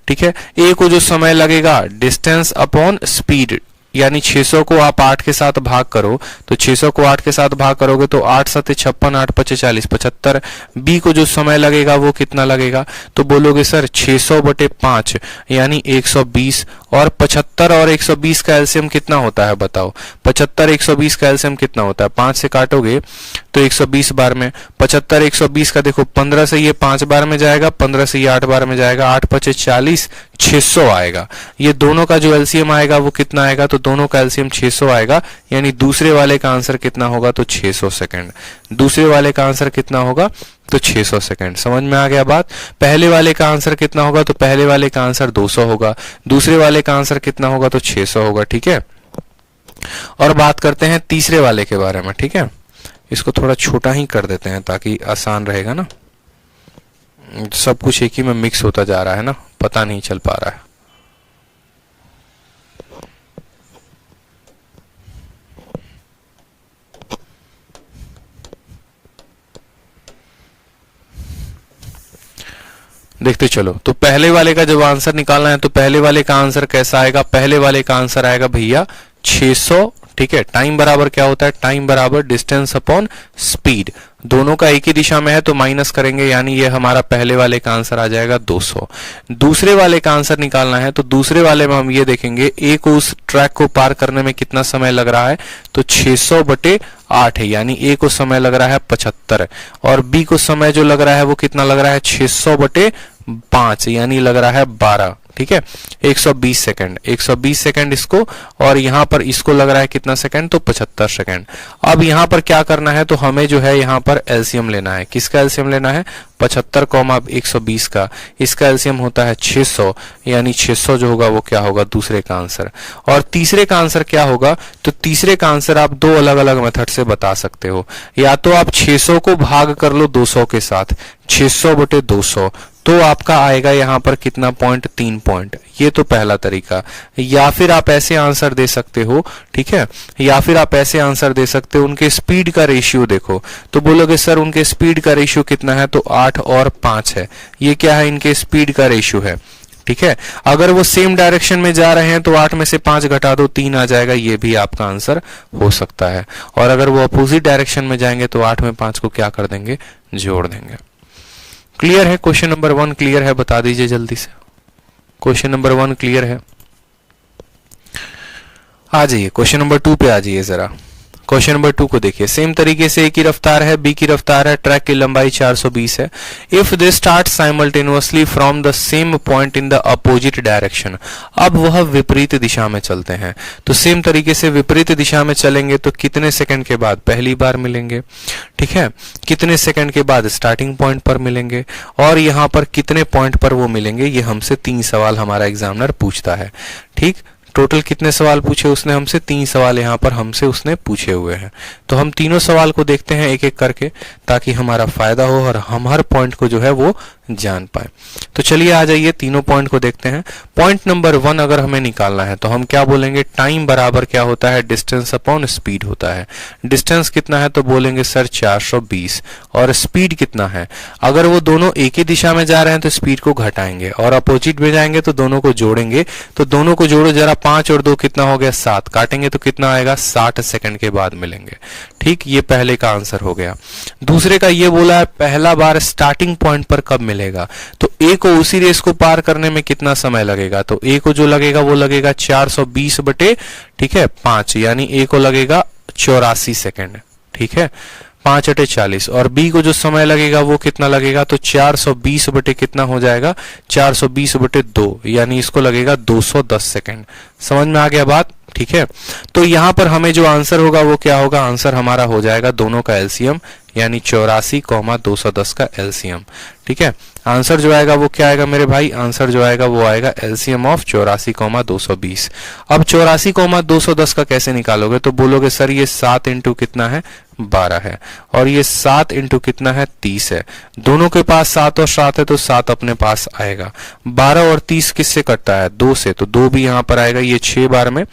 ठीक है, ए को जो समय लगेगा, डिस्टेंस अपॉन स्पीड, यानी 600 को आप 8 के साथ भाग करो, तो 600 को 8 के साथ भाग करोगे तो 8 सते 56, 8 पचे 40, 75। बी को जो समय लगेगा वो कितना लगेगा? तो बोलोगे सर 600 बटे 5 यानी 120, और 75 और 120 का एलसीएम कितना होता है बताओ? 75 120 का एलसीएम कितना होता है? 5 से काटोगे तो 120 बार में, 75 120 का देखो 15 से ये 5 बार में जाएगा, 15 से ये 8 बार में जाएगा, 8 पचे 40, 600 आएगा। ये दोनों का जो एलसीएम आएगा वो कितना आएगा? तो दोनों का एलसीएम 600 आएगा, यानी दूसरे वाले का आंसर कितना होगा? तो 600 सेकंड। दूसरे वाले का आंसर कितना होगा? तो 600 सेकंड। समझ में आ गया बात? पहले वाले का आंसर कितना होगा? तो पहले वाले का आंसर 200 होगा, दूसरे वाले का आंसर कितना होगा? तो 600 होगा। ठीक है, और बात करते हैं तीसरे वाले के बारे में। ठीक है, इसको थोड़ा छोटा ही कर देते हैं ताकि आसान रहेगा ना, सब कुछ एक ही में मिक्स होता जा रहा है ना, पता नहीं चल पा रहा है। देखते चलो। तो पहले वाले का जब आंसर निकालना है तो पहले वाले का आंसर कैसा आएगा? पहले वाले का आंसर आएगा भैया 600। ठीक है, टाइम बराबर क्या होता है? टाइम बराबर डिस्टेंस अपॉन स्पीड। दोनों का एक ही दिशा में है तो माइनस करेंगे, यानी ये हमारा पहले वाले का आंसर आ जाएगा 200। दूसरे वाले का आंसर निकालना है तो दूसरे वाले में हम ये देखेंगे ए को उस ट्रैक को पार करने में कितना समय लग रहा है, तो 600 बटे 8 है, यानी ए को समय लग रहा है 75, और बी को समय जो लग रहा है वो कितना लग रहा है? 600 बटे 5 यानी लग रहा है 12। ठीक है, 120 सेकंड, 120 सेकंड इसको, और यहां पर इसको लग रहा है कितना सेकंड? तो 75 सेकंड। अब यहां पर क्या करना है? तो हमें जो है यहां पर एलसीएम लेना है। किसका एलसीएम लेना है? 75, 120 का। इसका एलसीएम होता है 600, यानी 600 जो होगा वो क्या होगा? दूसरे का आंसर। और तीसरे का आंसर क्या होगा? तो तीसरे का आंसर आप दो अलग अलग मेथड से बता सकते हो। या तो आप 600 को भाग कर लो 200 के साथ, 600 बटे 200, तो आपका आएगा यहां पर कितना पॉइंट? 3 पॉइंट। ये तो पहला तरीका। या फिर आप ऐसे आंसर दे सकते हो, ठीक है, या फिर आप ऐसे आंसर दे सकते हो, उनके स्पीड का रेशियो देखो, तो बोलोगे सर उनके स्पीड का रेशियो कितना है? तो 8 और 5 है। ये क्या है? इनके स्पीड का रेशियो है। ठीक है, अगर वो सेम डायरेक्शन में जा रहे हैं तो 8 में से 5 घटा दो, 3 आ जाएगा। ये भी आपका आंसर हो सकता है। और अगर वो अपोजिट डायरेक्शन में जाएंगे तो 8 में 5 को क्या कर देंगे? जोड़ देंगे। क्लियर है? क्वेश्चन नंबर 1 क्लियर है? बता दीजिए जल्दी से। क्वेश्चन नंबर 1 क्लियर है? आ जाइए क्वेश्चन नंबर 2 पे आ जाइए जरा। क्वेश्चन नंबर 2 को देखिए, सेम तरीके से ए की रफ्तार है, बी की रफ्तार है, ट्रैक की लंबाई 420 है। If they start simultaneously from the same point in the opposite direction, अब वह विपरीत दिशा में चलते हैं। तो सेम तरीके से विपरीत दिशा में चलेंगे तो कितने सेकंड के बाद पहली बार मिलेंगे, ठीक है, कितने सेकंड के बाद स्टार्टिंग पॉइंट पर मिलेंगे, और यहां पर कितने पॉइंट पर वो मिलेंगे, ये हमसे 3 सवाल हमारा एग्जामिनर पूछता है। ठीक, टोटल कितने सवाल पूछे उसने हमसे, 3 सवाल यहाँ पर हमसे उसने पूछे हुए हैं। तो हम तीनों सवाल को देखते हैं एक एक करके, ताकि हमारा फायदा हो और हम हर पॉइंट को जो है वो जान पाए। तो चलिए आ जाइए, तीनों पॉइंट को देखते हैं। पॉइंट नंबर 1 अगर हमें निकालना है तो हम क्या बोलेंगे, टाइम बराबर क्या होता है, डिस्टेंस अपॉन स्पीड होता है। डिस्टेंस कितना है तो बोलेंगे सर 420, और स्पीड कितना है, अगर वो दोनों एक ही दिशा में जा रहे हैं तो स्पीड को घटाएंगे, और अपोजिट में जाएंगे तो दोनों को जोड़ेंगे। तो दोनों को जोड़ो जरा, 5 और 2 कितना हो गया, 7, काटेंगे तो कितना आएगा, 60 सेकंड के बाद मिलेंगे। ठीक, ये पहले का आंसर हो गया। दूसरे का ये बोला है पहला बार स्टार्टिंग पॉइंट पर कब मिलेगा, तो ए को उसी रेस को पार करने में कितना समय लगेगा, तो ए को जो लगेगा वो लगेगा 420 बटे, ठीक है, 5, यानी ए को लगेगा 84 सेकंड, ठीक है, 5 × 40, और बी को जो समय लगेगा वो कितना लगेगा, तो 420 बटे कितना हो जाएगा, 420 बटे 2, यानी इसको लगेगा 210 सेकंड। समझ में आ गया बात, ठीक है। तो यहां पर हमें जो आंसर होगा वो क्या होगा, आंसर हमारा हो जाएगा दोनों का एलसीएम, यानी 84, 210 का एलसीएम, ठीक है। आंसर जो आएगा वो क्या आएगा मेरे भाई, आंसर जो आएगा वो आएगा एलसीएम ऑफ 84, 220। अब 84, 210 का कैसे निकालोगे, तो बोलोगे सर ये 7 इंटू कितना है, 12 है, और ये 7 इंटू कितना है, 30 है। दोनों के पास 7 और 7 है तो 7 अपने पास आएगा। 12 और 30 किससे कटता है, 2 से, तो 2 भी यहां पर आएगा, ये 6 बार में,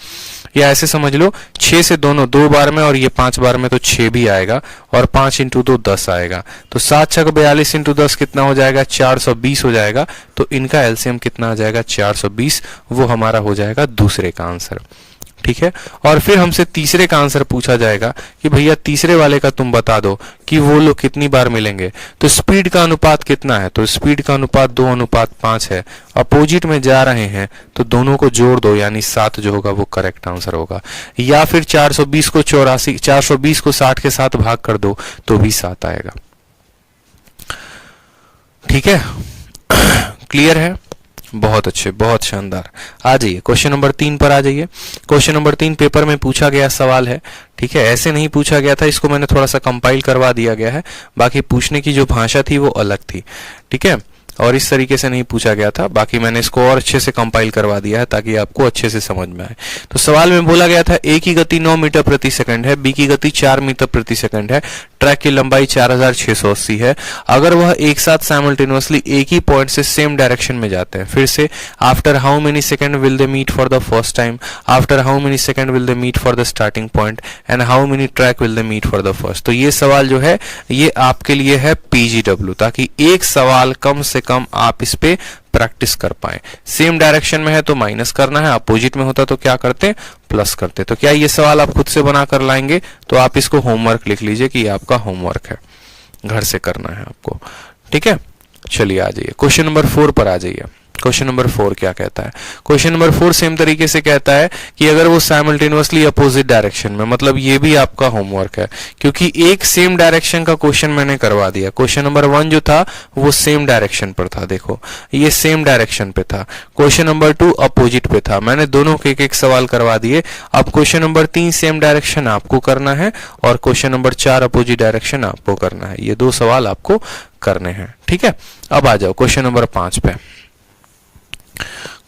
या ऐसे समझ लो 6 से दोनों 2 बार में, और ये 5 बार में, तो 6 भी आएगा, और 5 इंटू 2 10 आएगा। तो 7 × 42 इंटू 10 कितना हो जाएगा, 420 हो जाएगा। तो इनका एलसीएम कितना आ जाएगा, 420, वो हमारा हो जाएगा दूसरे का आंसर, ठीक है। और फिर हमसे तीसरे का आंसर पूछा जाएगा कि भैया तीसरे वाले का तुम बता दो कि वो लोग कितनी बार मिलेंगे। तो स्पीड का अनुपात कितना है, तो स्पीड का अनुपात 2:5 है। अपोजिट में जा रहे हैं तो दोनों को जोड़ दो, यानी 7 जो होगा वो करेक्ट आंसर होगा। या फिर 420 को 60 के साथ भाग कर दो तो भी 7 आएगा, ठीक है। क्लियर है, बहुत अच्छे, बहुत शानदार। आ जाइए क्वेश्चन नंबर 3 पर आ जाइए। क्वेश्चन नंबर 3 पेपर में पूछा गया सवाल है, ठीक है। ऐसे नहीं पूछा गया था, इसको मैंने थोड़ा सा कंपाइल करवा दिया गया है, बाकी पूछने की जो भाषा थी वो अलग थी, ठीक है, और इस तरीके से नहीं पूछा गया था। बाकी मैंने इसको और अच्छे से कंपाइल करवा दिया है ताकि आपको अच्छे से समझ में आए। तो सवाल में बोला गया था ए की गति 9 मीटर प्रति सेकंड है, बी की गति 4 मीटर प्रति सेकंड है, ट्रैक की लंबाई 4680 है। अगर वह एक साथ साइमल्टेनियसली एक ही पॉइंट से सेम डायरेक्शन में जाते हैं, फिर से after how many second will they meet for the first time, after how many second will they meet for the starting point, and how many track will they meet for the first. तो ये सवाल जो है ये आपके लिए है PGW, ताकि एक सवाल कम से कम आप इस पे प्रैक्टिस कर पाए। सेम डायरेक्शन में है तो माइनस करना है, अपोजिट में होता तो क्या करते, प्लस करते। तो क्या ये सवाल आप खुद से बना कर लाएंगे, तो आप इसको होमवर्क लिख लीजिए कि ये आपका होमवर्क है, घर से करना है आपको, ठीक है। चलिए आ जाइए क्वेश्चन नंबर 4 पर आ जाइए। क्वेश्चन नंबर 4 क्या कहता है, क्वेश्चन नंबर 4 सेम तरीके से कहता है कि अगर वो साइमल्टेनियसली अपोजिट डायरेक्शन में, मतलब ये भी आपका होमवर्क है, क्योंकि एक सेम डायरेक्शन का क्वेश्चन मैंने करवा दिया। क्वेश्चन नंबर 1 जो था वो सेम डायरेक्शन पर था, देखो ये सेम डायरेक्शन पे था। क्वेश्चन नंबर 2 अपोजिट पे था, मैंने दोनों के एक सवाल करवा दिए। अब क्वेश्चन नंबर 3 सेम डायरेक्शन आपको करना है, और क्वेश्चन नंबर 4 अपोजिट डायरेक्शन आपको करना है। ये 2 सवाल आपको करने हैं, ठीक है। अब आ जाओ क्वेश्चन नंबर 5 पे।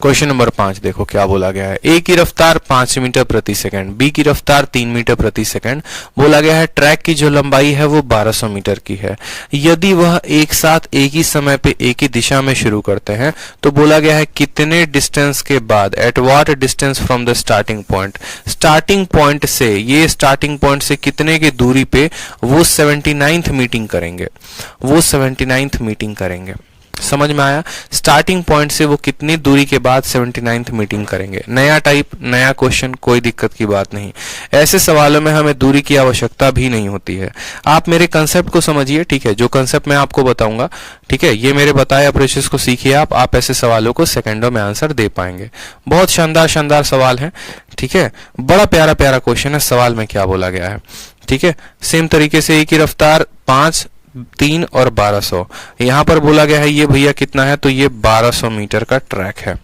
क्वेश्चन नंबर 5 देखो क्या बोला गया है। ए की रफ्तार 5 मीटर प्रति सेकंड, बी की रफ्तार 3 मीटर प्रति सेकंड। बोला गया है ट्रैक की जो लंबाई है वो 1200 मीटर की है। यदि वह एक साथ एक ही समय पे एक ही दिशा में शुरू करते हैं तो बोला गया है कितने डिस्टेंस के बाद, eight what distance from the starting point, starting point से, ये स्टार्टिंग पॉइंट से कितने की दूरी पे वो 79th मीटिंग करेंगे, वो 79th मीटिंग करेंगे। समझ में आया? स्टार्टिंग पॉइंट से वो कितनी दूरी के बाद 79th मीटिंग करेंगे। नया टाइप, नया क्वेश्चन, कोई दिक्कत की बात नहीं। ऐसे सवालों में हमें दूरी की आवश्यकता भी नहीं होती है। आप मेरे कंसेप्ट को समझिए, ठीक है? जो कंसेप्ट मैं आपको बताऊंगा, ठीक है, ये मेरे बताए अप्रोचेस को सीखिए आप ऐसे सवालों को सेकंडों में आंसर दे पाएंगे। बहुत शानदार शानदार सवाल है, ठीक है? बड़ा प्यारा प्यारा क्वेश्चन है। सवाल में क्या बोला गया है, ठीक है? सेम तरीके से एक ही रफ्तार 5, 3 और 1200। यहां पर बोला गया है ये भैया कितना है, तो ये 1200 मीटर का ट्रैक है,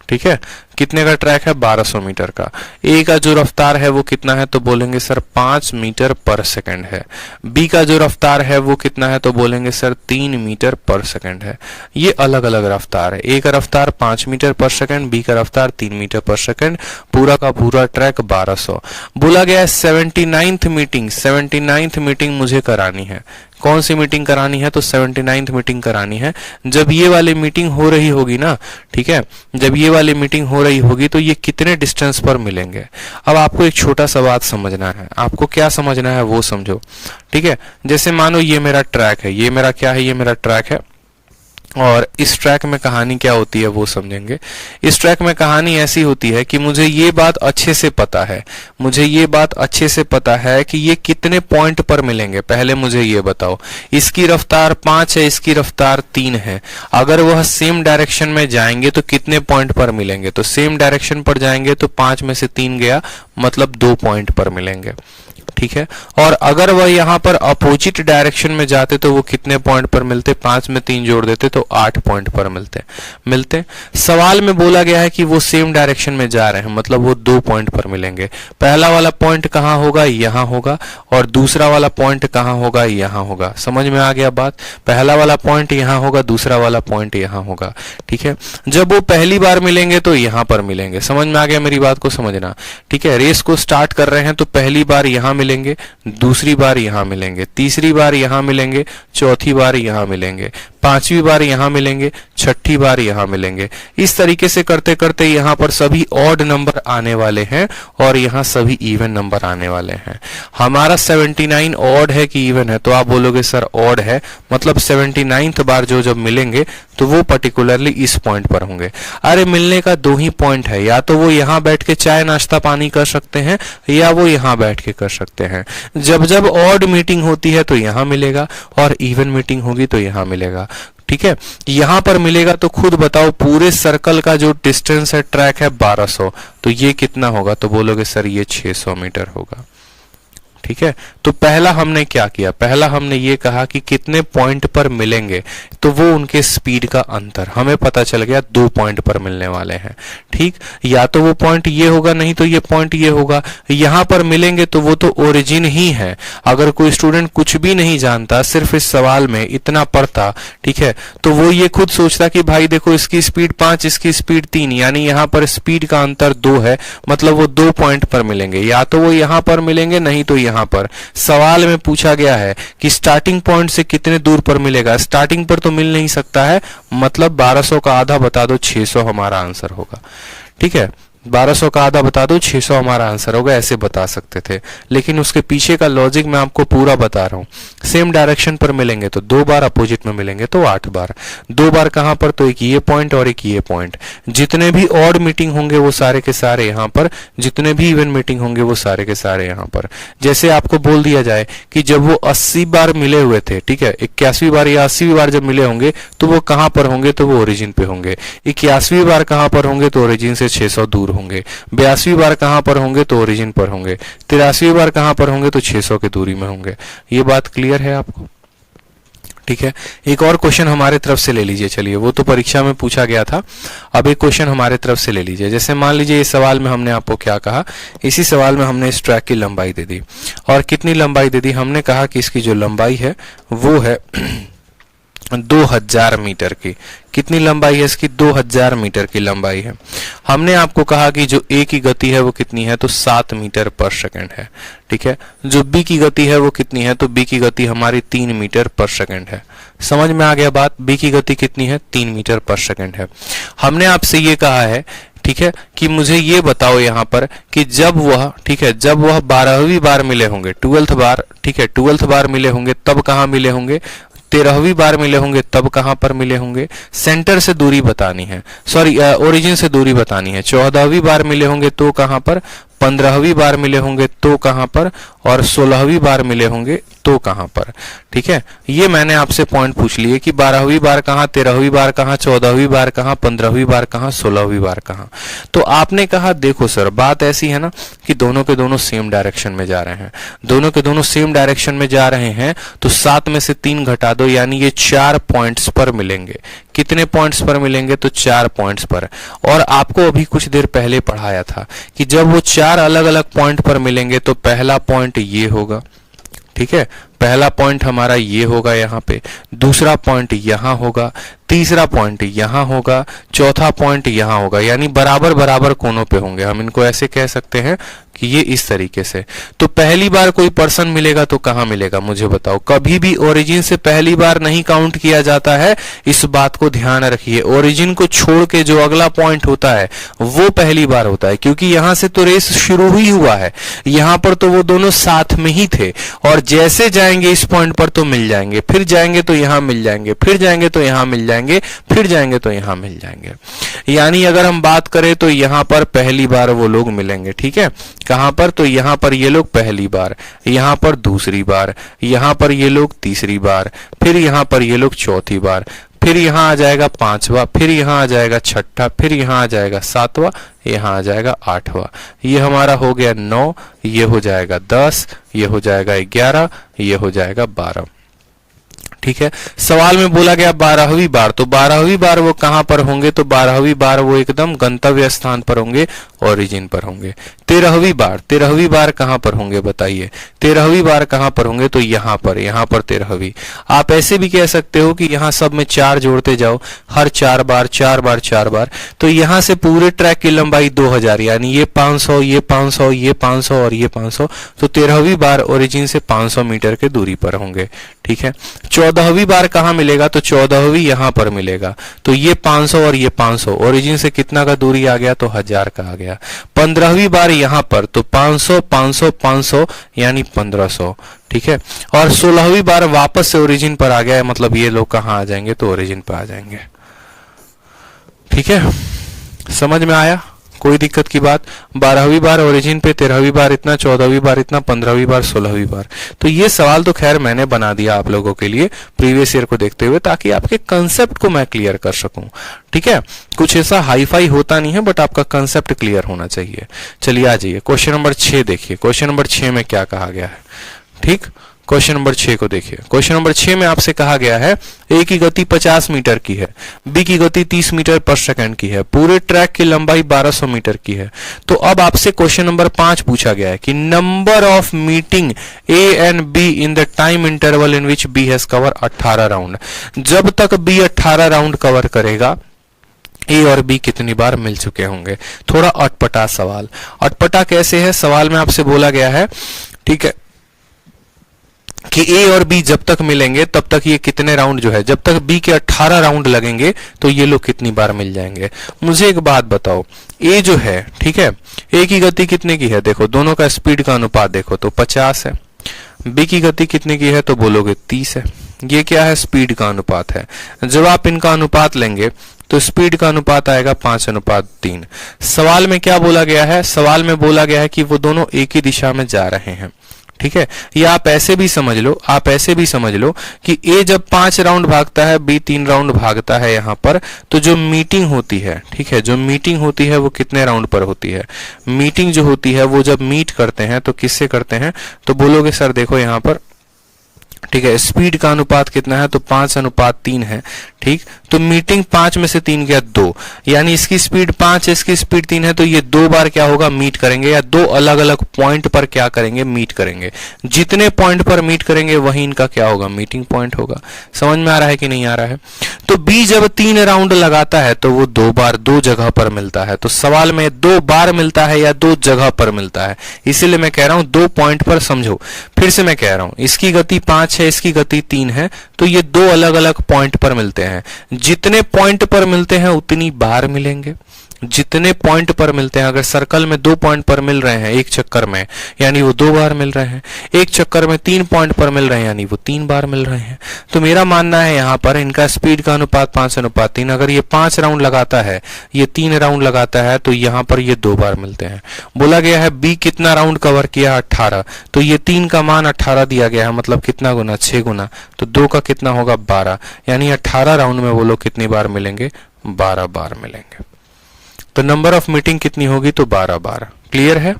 ठीक है? कितने का ट्रैक है? 1200 मीटर का। ए का जो रफ्तार है वो कितना है, तो बोलेंगे सर 5 मीटर पर सेकंड है। बी का जो रफ्तार है वो कितना है, तो बोलेंगे सर 3 मीटर पर सेकंड है। ये अलग अलग रफ्तार है। ए का रफ्तार 5 मीटर पर सेकंड, बी का रफ्तार 3 मीटर पर सेकंड, पूरा का पूरा ट्रैक 1200। बोला गया है 79th मीटिंग मुझे करानी है। कौन सी मीटिंग करानी है, तो 79th मीटिंग करानी है। जब ये वाली मीटिंग हो रही होगी ना, ठीक है, जब ये वाली मीटिंग हो रही होगी तो ये कितने डिस्टेंस पर मिलेंगे। अब आपको एक छोटा सा बात समझना है। आपको क्या समझना है वो समझो, ठीक है? जैसे मानो ये मेरा ट्रैक है, ये मेरा क्या है, ये मेरा ट्रैक है, और इस ट्रैक में कहानी क्या होती है वो समझेंगे। इस ट्रैक में कहानी ऐसी होती है कि मुझे ये बात अच्छे से पता है, मुझे ये बात अच्छे से पता है कि ये कितने पॉइंट पर मिलेंगे। पहले मुझे ये बताओ, इसकी रफ्तार 5 है, इसकी रफ्तार 3 है। अगर वह सेम डायरेक्शन में जाएंगे तो कितने पॉइंट पर मिलेंगे, तो सेम डायरेक्शन पर जाएंगे तो 5 में से 3 गया, मतलब 2 पॉइंट पर मिलेंगे, ठीक है? और अगर वह यहां पर अपोजिट डायरेक्शन में जाते तो वो कितने पॉइंट पर मिलते, 5 में 3 जोड़ देते तो 8 पॉइंट पर मिलते। सवाल में बोला गया है कि वो सेम डायरेक्शन में जा रहे हैं, मतलब वो 2 पॉइंट पर मिलेंगे। पहला वाला पॉइंट कहां होगा, यहां होगा, और दूसरा वाला पॉइंट कहां होगा, यहां होगा। समझ में आ गया बात? पहला वाला पॉइंट यहां होगा, दूसरा वाला पॉइंट यहां होगा, ठीक है? जब वो पहली बार मिलेंगे तो यहां पर मिलेंगे। समझ में आ गया? मेरी बात को समझना, ठीक है? रेस को स्टार्ट कर रहे हैं तो पहली बार यहां मिलेंगे, दूसरी बार यहां मिलेंगे, तीसरी बार यहां मिलेंगे, चौथी बार यहां मिलेंगे, 5वीं बार यहां मिलेंगे, 6ठी बार यहां मिलेंगे। इस तरीके से करते करते यहां पर सभी ऑड नंबर आने वाले हैं और यहां सभी इवन नंबर आने वाले हैं। हमारा 79 ऑड है कि इवन है, तो आप बोलोगे सर ऑड है, मतलब 79th बार जो जब मिलेंगे तो वो पर्टिकुलरली इस पॉइंट पर होंगे। अरे मिलने का 2 ही पॉइंट है, या तो वो यहां बैठ के चाय नाश्ता पानी कर सकते हैं या वो यहां बैठ के कर सकते हैं। जब जब ऑड मीटिंग होती है तो यहां मिलेगा और इवन मीटिंग होगी तो यहां मिलेगा, ठीक है? यहां पर मिलेगा तो खुद बताओ, पूरे सर्कल का जो डिस्टेंस है, ट्रैक है 1200, तो ये कितना होगा, तो बोलोगे सर ये 600 मीटर होगा, ठीक है? तो पहला हमने क्या किया, पहला हमने ये कहा कि कितने पॉइंट पर मिलेंगे, तो वो उनके स्पीड का अंतर हमें पता चल गया, 2 पॉइंट पर मिलने वाले हैं, ठीक? या तो वो पॉइंट ये होगा, नहीं तो ये पॉइंट ये होगा। यहां पर मिलेंगे तो वो तो ओरिजिन ही है। अगर कोई स्टूडेंट कुछ भी नहीं जानता, सिर्फ इस सवाल में इतना पढ़ता, ठीक है, तो वो ये खुद सोचता कि भाई देखो इसकी स्पीड 5, इसकी स्पीड 3, यानी यहां पर स्पीड का अंतर 2 है, मतलब वो 2 पॉइंट पर मिलेंगे। या तो वो यहां पर मिलेंगे, नहीं तो यहां पर। सवाल में पूछा गया है कि स्टार्टिंग पॉइंट से कितने दूर पर मिलेगा। स्टार्टिंग पर तो मिल नहीं सकता है, मतलब 1200 का आधा बता दो, 600 हमारा आंसर होगा, ठीक है? 1200 का आधा बता दो, 600 हमारा आंसर होगा, ऐसे बता सकते थे। लेकिन उसके पीछे का लॉजिक मैं आपको पूरा बता रहा हूं। सेम डायरेक्शन पर मिलेंगे तो 2 बार, अपोजिट में मिलेंगे तो 8 बार। 2 बार कहां पर, तो एक ये पॉइंट और एक ये पॉइंट। जितने भी ऑड मीटिंग होंगे वो सारे के सारे यहां पर, जितने भी इवन मीटिंग होंगे वो सारे के सारे यहां पर। जैसे आपको बोल दिया जाए कि जब वो 80 बार मिले हुए थे, ठीक है, 81वीं बार या 80वीं बार जब मिले होंगे तो वो कहां पर होंगे, तो वो ओरिजिन पे होंगे। 81वीं बार कहां पर होंगे, तो ओरिजिन से 600 दूर होंगे। 82वीं बार कहां पर होंगे, तो ओरिजिन पर होंगे। 83वीं बार कहां पर होंगे, तो 600 की दूरी में होंगे। ये बात क्लियर है आपको? ठीक है, एक और क्वेश्चन हमारे तरफ से ले लीजिए। चलिए, वो तो परीक्षा में पूछा गया था, अब एक क्वेश्चन हमारे तरफ से ले लीजिए। जैसे मान लीजिए इस सवाल में हमने आपको क्या कहा, इसी सवाल में हमने इस ट्रैक की लंबाई दे दी। और कितनी लंबाई दे दी, हमने कहा कि इसकी जो लंबाई है वो है 2000 मीटर की। कितनी लंबाई है इसकी, 2000 मीटर की लंबाई है। हमने आपको कहा कि जो ए की गति है वो कितनी है, तो 7 मीटर पर सेकंड है, ठीक है। जो बी की गति है वो कितनी है, तो बी की गति हमारी 3 मीटर पर सेकंड है। समझ में आ गया बात, बी की गति कितनी है, 3 मीटर पर सेकंड है। हमने आपसे ये कहा है, ठीक है, कि मुझे ये बताओ यहाँ पर कि जब वह, ठीक है, जब वह 12वीं बार मिले होंगे, 12th बार, ठीक है, 12th बार मिले होंगे, तब कहाँ मिले होंगे, 13वीं बार मिले होंगे तब कहां पर मिले होंगे? सेंटर से दूरी बतानी है, सॉरी ओरिजिन से दूरी बतानी है। 14वीं बार मिले होंगे तो कहां पर? 15वीं बार मिले होंगे तो कहां पर? और 16वीं बार मिले होंगे तो कहां पर? ठीक है, ये मैंने आपसे पॉइंट पूछ लिए कि 12वीं बार कहां, 13वीं बार कहां, 14वीं बार कहां, 15वीं बार कहां, 16वीं बार कहां। तो आपने कहा देखो सर बात ऐसी है ना कि दोनों के दोनों सेम डायरेक्शन में जा रहे हैं, दोनों के दोनों सेम डायरेक्शन में जा रहे हैं, तो 7 में से 3 घटा दो, यानी ये 4 पॉइंट्स पर मिलेंगे। कितने पॉइंट्स पर मिलेंगे? तो 4 पॉइंट्स पर। और आपको अभी कुछ देर पहले पढ़ाया था कि जब वो 4 अलग अलग पॉइंट पर मिलेंगे तो पहला पॉइंट ये होगा, ठीक है, पहला पॉइंट हमारा ये होगा यहाँ पे, दूसरा पॉइंट यहाँ होगा, तीसरा पॉइंट यहाँ होगा, चौथा पॉइंट यहाँ होगा, यानी बराबर बराबर कोनों पे होंगे। हम इनको ऐसे कह सकते हैं कि ये इस तरीके से। तो पहली बार कोई पर्सन मिलेगा तो कहां मिलेगा मुझे बताओ? कभी भी ओरिजिन से पहली बार नहीं काउंट किया जाता है, इस बात को ध्यान रखिए। ओरिजिन को छोड़ के जो अगला पॉइंट होता है वो पहली बार होता है, क्योंकि यहां से तो रेस शुरू ही हुआ है, यहां पर तो वो दोनों साथ में ही थे, और जैसे जाएंगे इस पॉइंट पर तो मिल जाएंगे, फिर जाएंगे तो यहां मिल जाएंगे, फिर जाएंगे तो यहां मिल जाएंगे, फिर जाएंगे तो यहां मिल जाएंगे। यानी अगर हम बात करें तो यहां पर पहली बार वो लोग मिलेंगे, ठीक है, कहां पर? तो यहां पर ये लोग पहली बार, यहां पर दूसरी बार, यहां पर ये लोग तीसरी बार, फिर यहां पर ये लोग चौथी बार, फिर यहां आ जाएगा 5वां, फिर यहां आ जाएगा 6ठा, फिर यहां आ जाएगा 7वां, यहां आ जाएगा 8वां। ये हमारा हो गया 9, ये हो जाएगा 10, ये हो जाएगा 11, ये हो जाएगा 12। ठीक है, सवाल में बोला गया 12वीं बार, तो 12वीं बार वो कहां पर होंगे? तो 12वीं बार वो एकदम गंतव्य स्थान पर होंगे, ओरिजिन पर होंगे। 13वीं बार कहां पर होंगे बताइए? 13वीं बार कहां पर होंगे? तो यहां पर 13वीं। आप ऐसे भी कह सकते हो कि यहां सब में 4 जोड़ते जाओ, हर 4 बार 4 बार 4 बार, तो यहां से पूरे ट्रैक की लंबाई 2000, यानी ये 500, ये 500, ये 500 और ये 500, तो 13वीं बार ओरिजिन से 500 मीटर के दूरी पर होंगे। ठीक है, 14वीं बार कहां मिलेगा? तो 14वीं यहां पर मिलेगा, तो ये 500 और ये 500, ओरिजिन से कितना का दूरी आ गया? तो 1000 का आ गया। 15वीं बार यहां पर, तो 500 500 500 यानी 1500। ठीक है, और 16वीं बार वापस से ओरिजिन पर आ गया है, मतलब ये लोग कहां आ जाएंगे? तो ओरिजिन पर आ जाएंगे। ठीक है, समझ में आया? कोई दिक्कत की बात? 12वीं बार ओरिजिन पे, 13वीं बार इतना, 14वीं बार इतना, 15वीं बार, 16वीं बार। तो ये सवाल तो खैर मैंने बना दिया आप लोगों के लिए प्रीवियस ईयर को देखते हुए, ताकि आपके कंसेप्ट को मैं क्लियर कर सकूं। ठीक है, कुछ ऐसा हाई फाई होता नहीं है, बट आपका कंसेप्ट क्लियर होना चाहिए। चलिए आ जाइए, क्वेश्चन नंबर 6 देखिए। क्वेश्चन नंबर 6 में क्या कहा गया है? ठीक, क्वेश्चन नंबर 6 को देखिए। क्वेश्चन नंबर 6 में आपसे कहा गया है ए की गति 50 मीटर की है, बी की गति 30 मीटर पर सेकंड की है, पूरे ट्रैक की लंबाई 1200 मीटर की है। तो अब आपसे क्वेश्चन नंबर 5 पूछा गया है कि number of meeting A and B in the time interval in which B has cover 18 round. जब तक बी 18 राउंड कवर करेगा, ए और बी कितनी बार मिल चुके होंगे? थोड़ा अटपटा सवाल। अटपटा कैसे है? सवाल में आपसे बोला गया है, ठीक है, कि ए और बी जब तक मिलेंगे तब तक ये कितने राउंड जो है, जब तक बी के 18 राउंड लगेंगे तो ये लोग कितनी बार मिल जाएंगे। मुझे एक बात बताओ, ए जो है, ठीक है, ए की गति कितने की है? देखो दोनों का स्पीड का अनुपात देखो तो 50 है। बी की गति कितने की है? तो बोलोगे 30 है। ये क्या है? स्पीड का अनुपात है। जब आप इनका अनुपात लेंगे तो स्पीड का अनुपात आएगा 5:3। सवाल में क्या बोला गया है? सवाल में बोला गया है कि वो दोनों एक ही दिशा में जा रहे हैं। ठीक है, या आप ऐसे भी समझ लो, आप ऐसे भी समझ लो कि ए जब 5 राउंड भागता है, बी 3 राउंड भागता है यहां पर, तो जो मीटिंग होती है, ठीक है, जो मीटिंग होती है वो कितने राउंड पर होती है? मीटिंग जो होती है वो जब मीट करते हैं तो किससे करते हैं? तो बोलोगे सर देखो यहां पर, ठीक है, स्पीड का अनुपात कितना है? तो 5:3 है। ठीक, तो मीटिंग 5 में से 3 गया 2, यानी इसकी स्पीड 5 है, इसकी स्पीड 3 है, तो ये 2 बार क्या होगा? मीट करेंगे, या 2 अलग अलग पॉइंट पर क्या करेंगे? मीट करेंगे। जितने पॉइंट पर मीट करेंगे वही इनका क्या होगा? मीटिंग पॉइंट होगा। समझ में आ रहा है कि नहीं आ रहा है? तो बी जब 3 राउंड लगाता है तो वो 2 बार 2 जगह पर मिलता है। तो सवाल में 2 बार मिलता है या 2 जगह पर मिलता है, इसीलिए मैं कह रहा हूं 2 पॉइंट पर समझो। फिर से मैं कह रहा हूं, इसकी गति 5 है, इसकी गति 3 है, तो ये 2 अलग अलग पॉइंट पर मिलते हैं। जितने पॉइंट पर मिलते हैं उतनी बार मिलेंगे। जितने पॉइंट पर मिलते हैं, अगर सर्कल में 2 पॉइंट पर मिल रहे हैं एक चक्कर में, यानी वो 2 बार मिल रहे हैं। एक चक्कर में 3 पॉइंट पर मिल रहे हैं, यानी वो 3 बार मिल रहे हैं। तो मेरा मानना है यहाँ पर इनका स्पीड का अनुपात 5:3। अगर ये 5 राउंड लगाता है, ये 3 राउंड लगाता है, तो यहाँ पर ये 2 बार मिलते हैं। बोला गया है बी कितना राउंड कवर किया, 18। तो ये 3 का मान 18 दिया गया है, मतलब कितना गुना, 6 गुना। तो 2 का कितना होगा, 12। यानी 18 राउंड में वो लोग कितनी बार मिलेंगे, 12 बार मिलेंगे। तो नंबर ऑफ मीटिंग कितनी होगी, तो 12 बार। क्लियर है?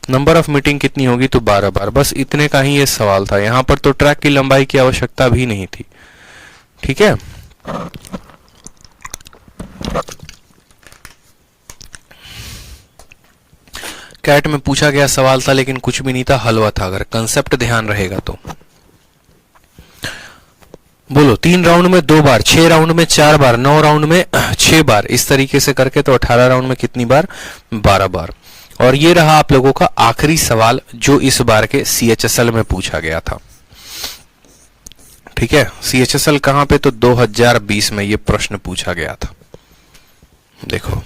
नंबर ऑफ मीटिंग कितनी होगी, तो 12 बार। बस इतने का ही ये सवाल था। यहां पर तो ट्रैक की लंबाई की आवश्यकता भी नहीं थी। ठीक है, कैट में पूछा गया सवाल था, लेकिन कुछ भी नहीं था, हलवा था। अगर कंसेप्ट ध्यान रहेगा तो बोलो, 3 राउंड में 2 बार, 6 राउंड में 4 बार, 9 राउंड में 6 बार, इस तरीके से करके तो 18 राउंड में कितनी बार, 12 बार। और ये रहा आप लोगों का आखिरी सवाल जो इस बार के CHSL में पूछा गया था। ठीक है, CHSL कहां पे, तो 2020 में ये प्रश्न पूछा गया था। देखो,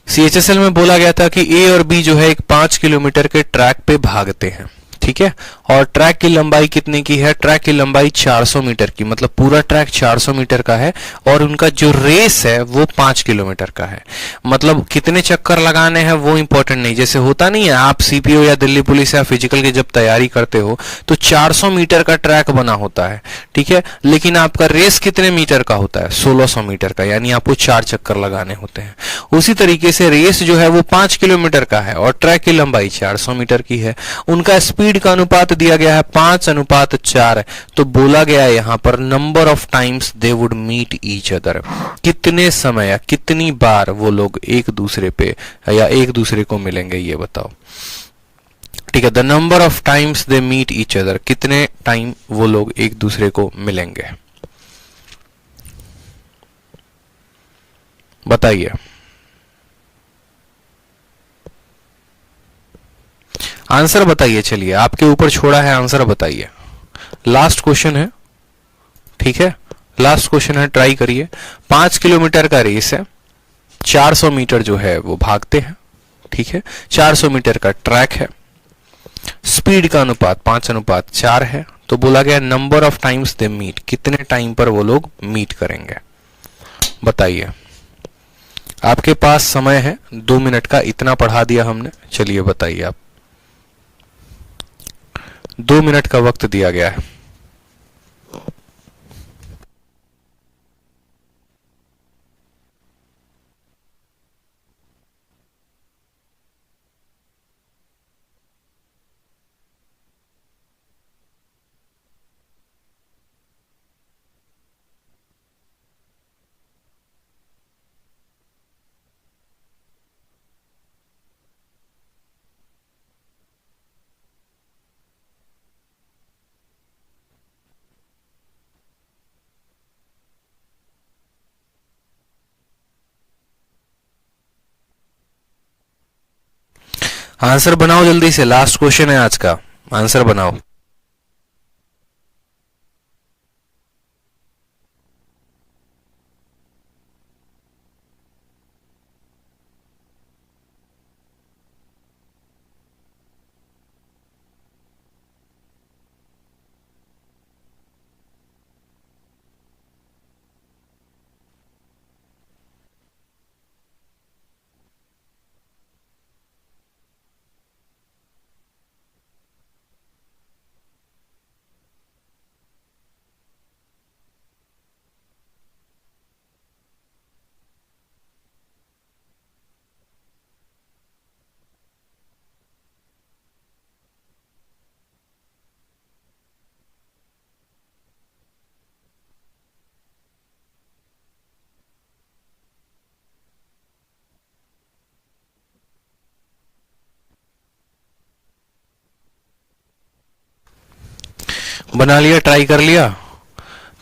CHSL में बोला गया था कि A और B जो है एक 5 किलोमीटर के ट्रैक पे भागते हैं। ठीक है, और ट्रैक की लंबाई कितने की है, ट्रैक की लंबाई 400 मीटर की, मतलब पूरा ट्रैक 400 मीटर का है, और उनका जो रेस है वो 5 किलोमीटर का है। मतलब कितने चक्कर लगाने हैं वो इंपॉर्टेंट नहीं। जैसे होता नहीं है, आप CPO या दिल्ली पुलिस या फिजिकल की जब तैयारी करते हो तो 400 मीटर का ट्रैक बना होता है। ठीक है, लेकिन आपका रेस कितने मीटर का होता है, 1600 मीटर का, यानी आपको 4 चक्कर लगाने होते हैं। उसी तरीके से रेस जो है वो 5 किलोमीटर का है और ट्रैक की लंबाई 400 मीटर की है। उनका स्पीड का अनुपात दिया गया है 5:4। तो बोला गया है यहां पर number of times they would meet each other, कितने समय या कितनी बार वो लोग एक दूसरे पे या एक दूसरे को मिलेंगे, ये बताओ। ठीक है, the number of times they meet each other, कितने टाइम वो लोग एक दूसरे को मिलेंगे, बताइए। आंसर बताइए, चलिए आपके ऊपर छोड़ा है, आंसर बताइए। लास्ट क्वेश्चन है। ठीक है, लास्ट क्वेश्चन है, ट्राई करिए। 5 किलोमीटर का रेस है, 400 मीटर जो है वो भागते हैं। ठीक है, 400 मीटर का ट्रैक है, स्पीड का अनुपात 5:4 है। तो बोला गया number of times they meet, कितने टाइम पर वो लोग मीट करेंगे, बताइए। आपके पास समय है 2 मिनट का, इतना पढ़ा दिया हमने। चलिए बताइए आप, 2 मिनट का वक्त दिया गया है। आंसर बनाओ जल्दी से, लास्ट क्वेश्चन है आज का, आंसर बनाओ। बना लिया, ट्राई कर लिया।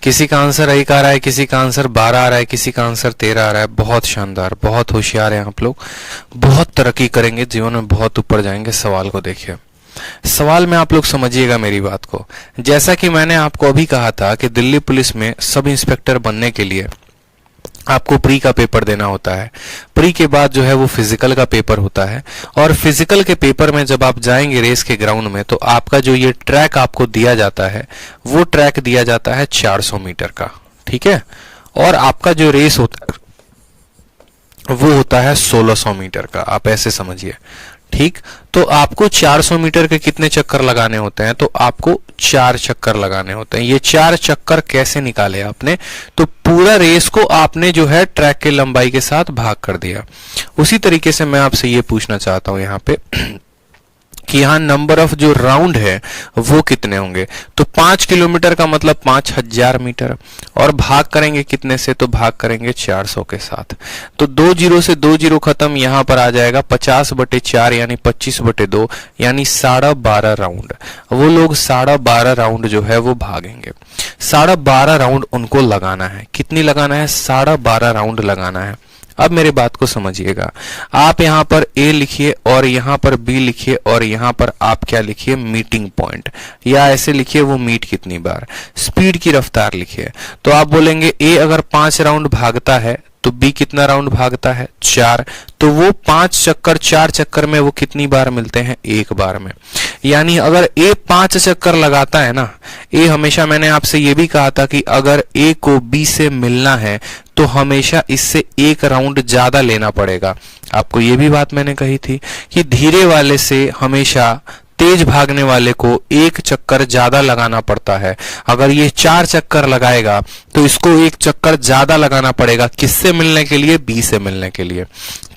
किसी का आंसर 1 आ रहा है, किसी का आंसर 12 आ रहा है, किसी का आंसर 13 आ रहा है। बहुत शानदार, बहुत होशियार हैं आप लोग, बहुत तरक्की करेंगे जीवन में, बहुत ऊपर जाएंगे। सवाल को देखिए, सवाल में आप लोग समझिएगा मेरी बात को। जैसा कि मैंने आपको अभी कहा था कि दिल्ली पुलिस में सब इंस्पेक्टर बनने के लिए आपको प्री का पेपर देना होता है। प्री के बाद जो है वो फिजिकल का पेपर होता है, और फिजिकल के पेपर में जब आप जाएंगे रेस के ग्राउंड में, तो आपका जो ये ट्रैक आपको दिया जाता है, वो ट्रैक दिया जाता है 400 मीटर का, ठीक है। और आपका जो रेस होता है वो होता है 1600 मीटर का, आप ऐसे समझिए, ठीक। तो आपको 400 मीटर के कितने चक्कर लगाने होते हैं, तो आपको 4 चक्कर लगाने होते हैं। ये 4 चक्कर कैसे निकाले आपने, तो पूरा रेस को आपने जो है ट्रैक के लंबाई के साथ भाग कर दिया। उसी तरीके से मैं आपसे ये पूछना चाहता हूं यहाँ पे कि यहाँ नंबर ऑफ जो राउंड है वो कितने होंगे, तो 5 किलोमीटर का मतलब 5000 मीटर, और भाग करेंगे कितने से, तो भाग करेंगे 400 के साथ। तो 2 जीरो से 2 जीरो खत्म, यहाँ पर आ जाएगा 50/4 यानी 25/2 यानी 12.5 राउंड। वो लोग 12.5 राउंड जो है वो भागेंगे। 12.5 राउंड उनको लगाना है। कितनी लगाना है, 12.5 राउंड लगाना है। अब मेरे बात को समझिएगा, आप यहाँ पर A लिखिए और यहाँ पर B लिखिए, और यहाँ पर आप क्या लिखिए, मीटिंग पॉइंट, या ऐसे लिखिए वो मीट कितनी बार, स्पीड की रफ्तार लिखिए। तो आप बोलेंगे A अगर 5 राउंड भागता है तो B कितना राउंड भागता है, 4, तो वो 5 चक्कर 4 चक्कर में वो कितनी बार मिलते हैं, 1 बार में। यानी अगर A 5 चक्कर लगाता है ना, A हमेशा, मैंने आपसे ये भी कहा था कि अगर A को B से मिलना है तो हमेशा इससे 1 राउंड ज्यादा लेना पड़ेगा। आपको ये भी बात मैंने कही थी कि धीरे वाले से हमेशा तेज भागने वाले को 1 चक्कर ज्यादा लगाना पड़ता है। अगर ये 4 चक्कर लगाएगा तो इसको 1 चक्कर ज्यादा लगाना पड़ेगा, किससे मिलने के लिए, B से मिलने के लिए।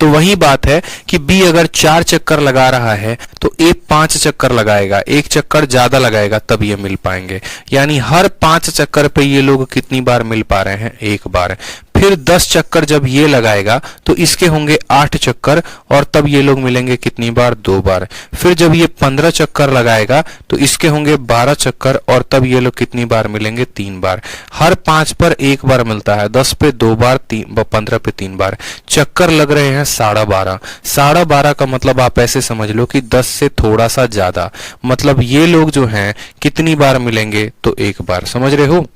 तो वही बात है कि B अगर 4 चक्कर लगा रहा है तो A 5 चक्कर लगाएगा, 1 चक्कर ज्यादा लगाएगा, तब ये मिल पाएंगे। यानी हर 5 चक्कर पे ये लोग कितनी बार मिल पा रहे हैं, 1 बार। फिर 10 चक्कर जब ये लगाएगा तो इसके होंगे 8 चक्कर, और तब ये लोग मिलेंगे कितनी बार, 2 बार। फिर जब ये 15 चक्कर लगाएगा तो इसके होंगे 12 चक्कर, और तब ये लोग कितनी बार मिलेंगे, 3 बार। हर 5 पर 1 बार मिलता है, 10 पे 2 बार, 15 पे 3 बार। चक्कर लग रहे हैं 12.5। 12.5 का मतलब आप ऐसे समझ लो कि 10 से थोड़ा सा ज्यादा, मतलब ये लोग जो हैं कितनी बार मिलेंगे, तो 1 बार। समझ रहे हो,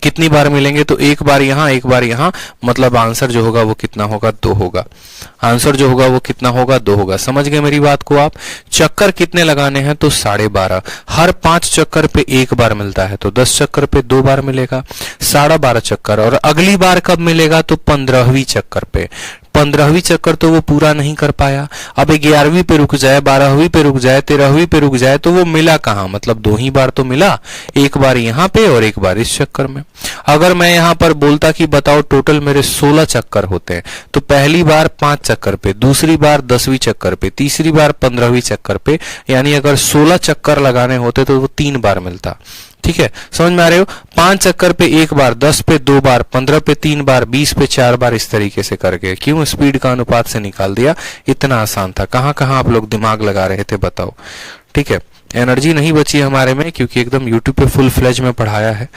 कितनी बार मिलेंगे, तो 1 बार यहाँ 1 बार यहाँ, मतलब आंसर जो होगा वो कितना होगा, 2 होगा। आंसर जो होगा वो कितना होगा, 2 होगा। समझ गए मेरी बात को आप। चक्कर कितने लगाने हैं, तो 12.5। हर 5 चक्कर पे 1 बार मिलता है, तो 10 चक्कर पे 2 बार मिलेगा, 12.5 चक्कर। और अगली बार कब मिलेगा, तो 15वीं चक्कर पे। 15वीं चक्कर तो वो पूरा नहीं कर पाया, अब 11वीं पे रुक जाए, 12वीं पे रुक जाए, 13वीं पे रुक जाए, तो वो मिला कहाँ, मतलब 2 ही बार तो मिला, 1 बार यहाँ पे और 1 बार इस चक्कर में। अगर मैं यहाँ पर बोलता कि बताओ टोटल मेरे 16 चक्कर होते हैं, तो पहली बार 5 चक्कर पे, दूसरी बार 10वीं चक्कर पे, तीसरी बार 15वीं चक्कर पे, यानी अगर 16 चक्कर लगाने होते तो वो 3 बार मिलता। ठीक है, समझ में आ रहे हो। 5 चक्कर पे 1 बार, 10 पे 2 बार, 15 पे 3 बार, 20 पे 4 बार, इस तरीके से करके। क्यों, स्पीड का अनुपात से निकाल दिया। इतना आसान था। कहां कहां आप लोग दिमाग लगा रहे थे बताओ। ठीक है, एनर्जी नहीं बची हमारे में, क्योंकि एकदम यूट्यूब पे फुल फ्लेज में पढ़ाया है,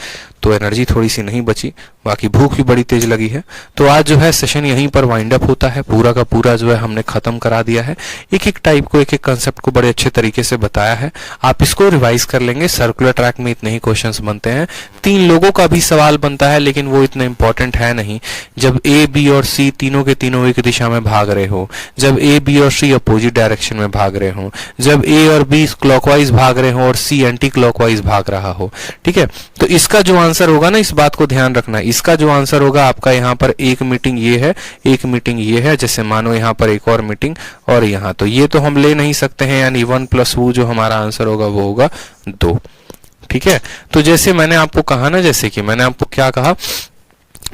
तो एनर्जी थोड़ी सी नहीं बची। बाकी भूख भी बड़ी तेज लगी है। तो आज जो है सेशन यहीं पर वाइंड अप होता है। पूरा का पूरा जो है हमने खत्म करा दिया है। एक एक टाइप को, एक एक कंसेप्ट को बड़े अच्छे तरीके से बताया है। आप इसको रिवाइज कर लेंगे। सर्कुलर ट्रैक में इतने ही क्वेश्चंस बनते हैं। 3 लोगों का भी सवाल बनता है, लेकिन वो इतना इंपॉर्टेंट है नहीं। जब ए, बी और सी तीनों के तीनों एक दिशा में भाग रहे हो, जब ए, बी और सी अपोजिट डायरेक्शन में भाग रहे हो, जब ए और बी क्लॉकवाइज भाग रहे हो और सी एंटी क्लॉकवाइज भाग रहा हो। ठीक है, तो इसका जो आंसर होगा ना, इस बात को ध्यान रखना, इसका जो आंसर होगा आपका यहाँ पर एक मीटिंग ये है, एक मीटिंग ये है। जैसे मानो यहाँ पर एक और मीटिंग और यहाँ, तो ये तो हम ले नहीं सकते हैं, यानी 1 प्लस वो जो हमारा आंसर होगा वो होगा 2। ठीक है, तो जैसे मैंने आपको कहा ना, जैसे कि मैंने आपको क्या कहा,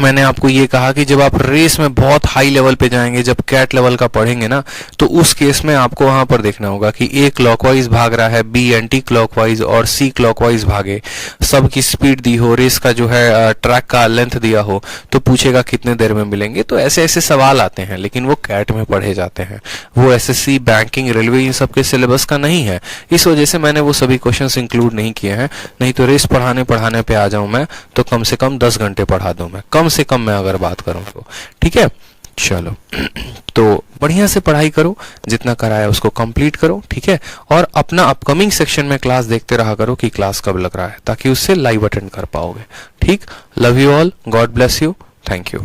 मैंने आपको ये कहा कि जब आप रेस में बहुत हाई लेवल पे जाएंगे, जब कैट लेवल का पढ़ेंगे ना, तो उस केस में आपको वहां पर देखना होगा कि ए क्लॉकवाइज भाग रहा है, बी एंटी क्लॉकवाइज और सी क्लॉकवाइज भागे, सबकी स्पीड दी हो, रेस का जो है ट्रैक का लेंथ दिया हो, तो पूछेगा कितने देर में मिलेंगे। तो ऐसे ऐसे सवाल आते हैं, लेकिन वो कैट में पढ़े जाते हैं, वो एसएससी, बैंकिंग, रेलवे, इन सब के सिलेबस का नहीं है। इस वजह से मैंने वो सभी क्वेश्चन इंक्लूड नहीं किए हैं। नहीं तो रेस पढ़ाने पे आ जाऊं मैं तो कम से कम 10 घंटे पढ़ा दूं मैं, कम से कम मैं अगर बात करूं तो। ठीक है, चलो तो बढ़िया से पढ़ाई करो, जितना कराया उसको कंप्लीट करो। ठीक है, और अपना अपकमिंग सेक्शन में क्लास देखते रहा करो कि क्लास कब लग रहा है, ताकि उससे लाइव अटेंड कर पाओगे। ठीक, love you all, God bless you, thank you.